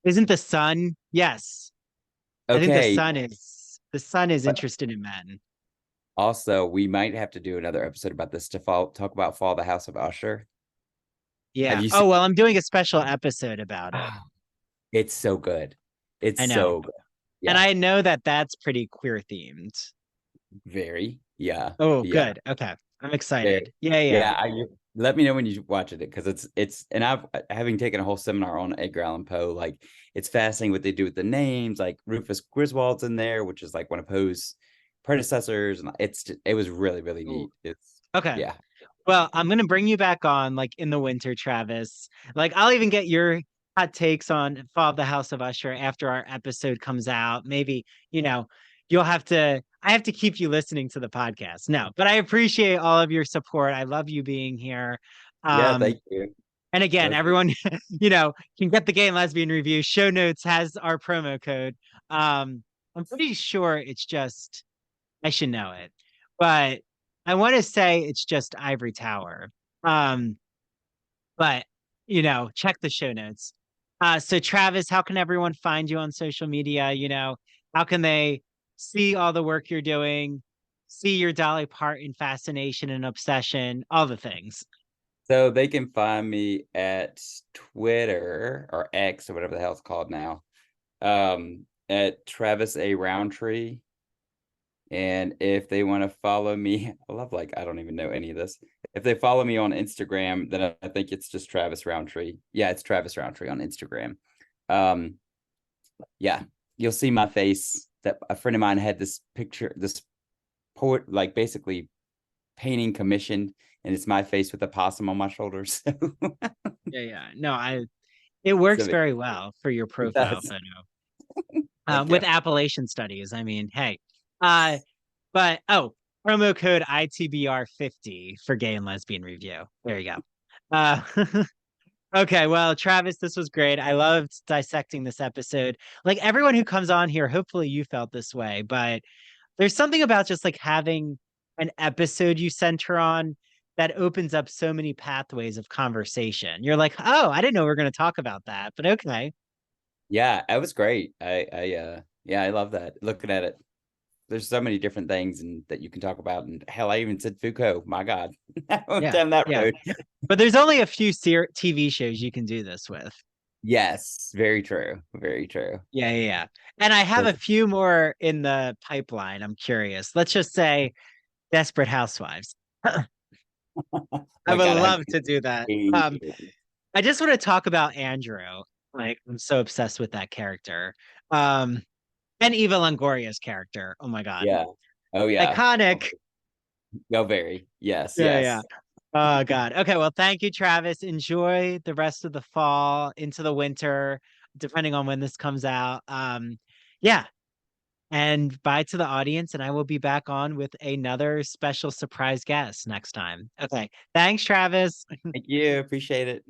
Isn't the son? Yes. I think Okay. the son is But interested in men. also, we might have to do another episode about this to talk about Fall the House of Usher. Have Yeah. you seen? Oh, well, I'm doing a special episode about it. It's so good. It's I know. so good. And Yeah. I know that that's pretty queer themed. Very. Yeah. Oh, Yeah. good. Okay. I'm Very. excited. Yeah, yeah. Yeah. Let me know when you watch it because it's and I've having taken a whole seminar on Edgar Allan Poe, like it's fascinating what they do with the names, like Rufus Griswold's in there, which is like one of Poe's predecessors, and it was really, really Ooh. neat. It's Okay. yeah. Well, I'm gonna bring you back on like in the winter, Travis. Like I'll even get your hot takes on Fall of the House of Usher after our episode comes out. Maybe, you know, I have to keep you listening to the podcast. No, but I appreciate all of your support. I love you being here. Yeah, Um, thank you. and That again, was great. everyone, can get the Gay and Lesbian Review. Show notes has our promo code. I'm pretty sure it's just I should know it, but I want to say it's just Ivory Tower. Um, but check the show notes. So Travis, how can everyone find you on social media? How can they see all the work you're doing, see your Dolly Parton fascination and obsession, all the things? So they can find me at Twitter or X or whatever the hell it's called now. At Travis A. Rountree. And if they want to follow me, I don't even know any of this. If they follow me on Instagram, then I think it's just Travis Rountree. Yeah, it's Travis Rountree on Instagram. Yeah, you'll see my face. That a friend of mine had this picture, this poet, like basically painting commissioned, and it's my face with a possum on my shoulders. Yeah, yeah. No, it works So very well for your it profile does. photo. Thank you. With Appalachian studies. I mean, hey. Uh, but promo code ITBR50 for Gay and Lesbian Review. There you go. Uh, okay, well, Travis, this was great. I loved dissecting this episode. Like everyone who comes on here, hopefully you felt this way, but there's something about just like having an episode you center on that opens up so many pathways of conversation. You're like, oh, I didn't know we are going to talk about that, but okay. Yeah, it was great. Yeah, I love that. Looking at it, there's so many different things and that you can talk about. And hell, I even said Foucault. My God, I went Yeah, down that yeah. road. But there's only a few TV shows you can do this with. Yes, very true. Very true. Yeah, yeah, yeah. And I have a few more in the pipeline. I'm curious. Let's just say Desperate Housewives. I My would God, I love to do that. hate I just want to talk about Andrew. Like, I'm so obsessed with that character. Um, and Eva Longoria's character. Oh my God. yeah. Oh yeah. Iconic. Oh, very. Yes, Yeah, yeah. yes. Oh God. Okay, well, thank you, Travis. Enjoy the rest of the fall into the winter, depending on when this comes out. Yeah. And bye to the audience, and I will be back on with another special surprise guest next time. Okay. Thanks, Travis. Thank you. Appreciate it.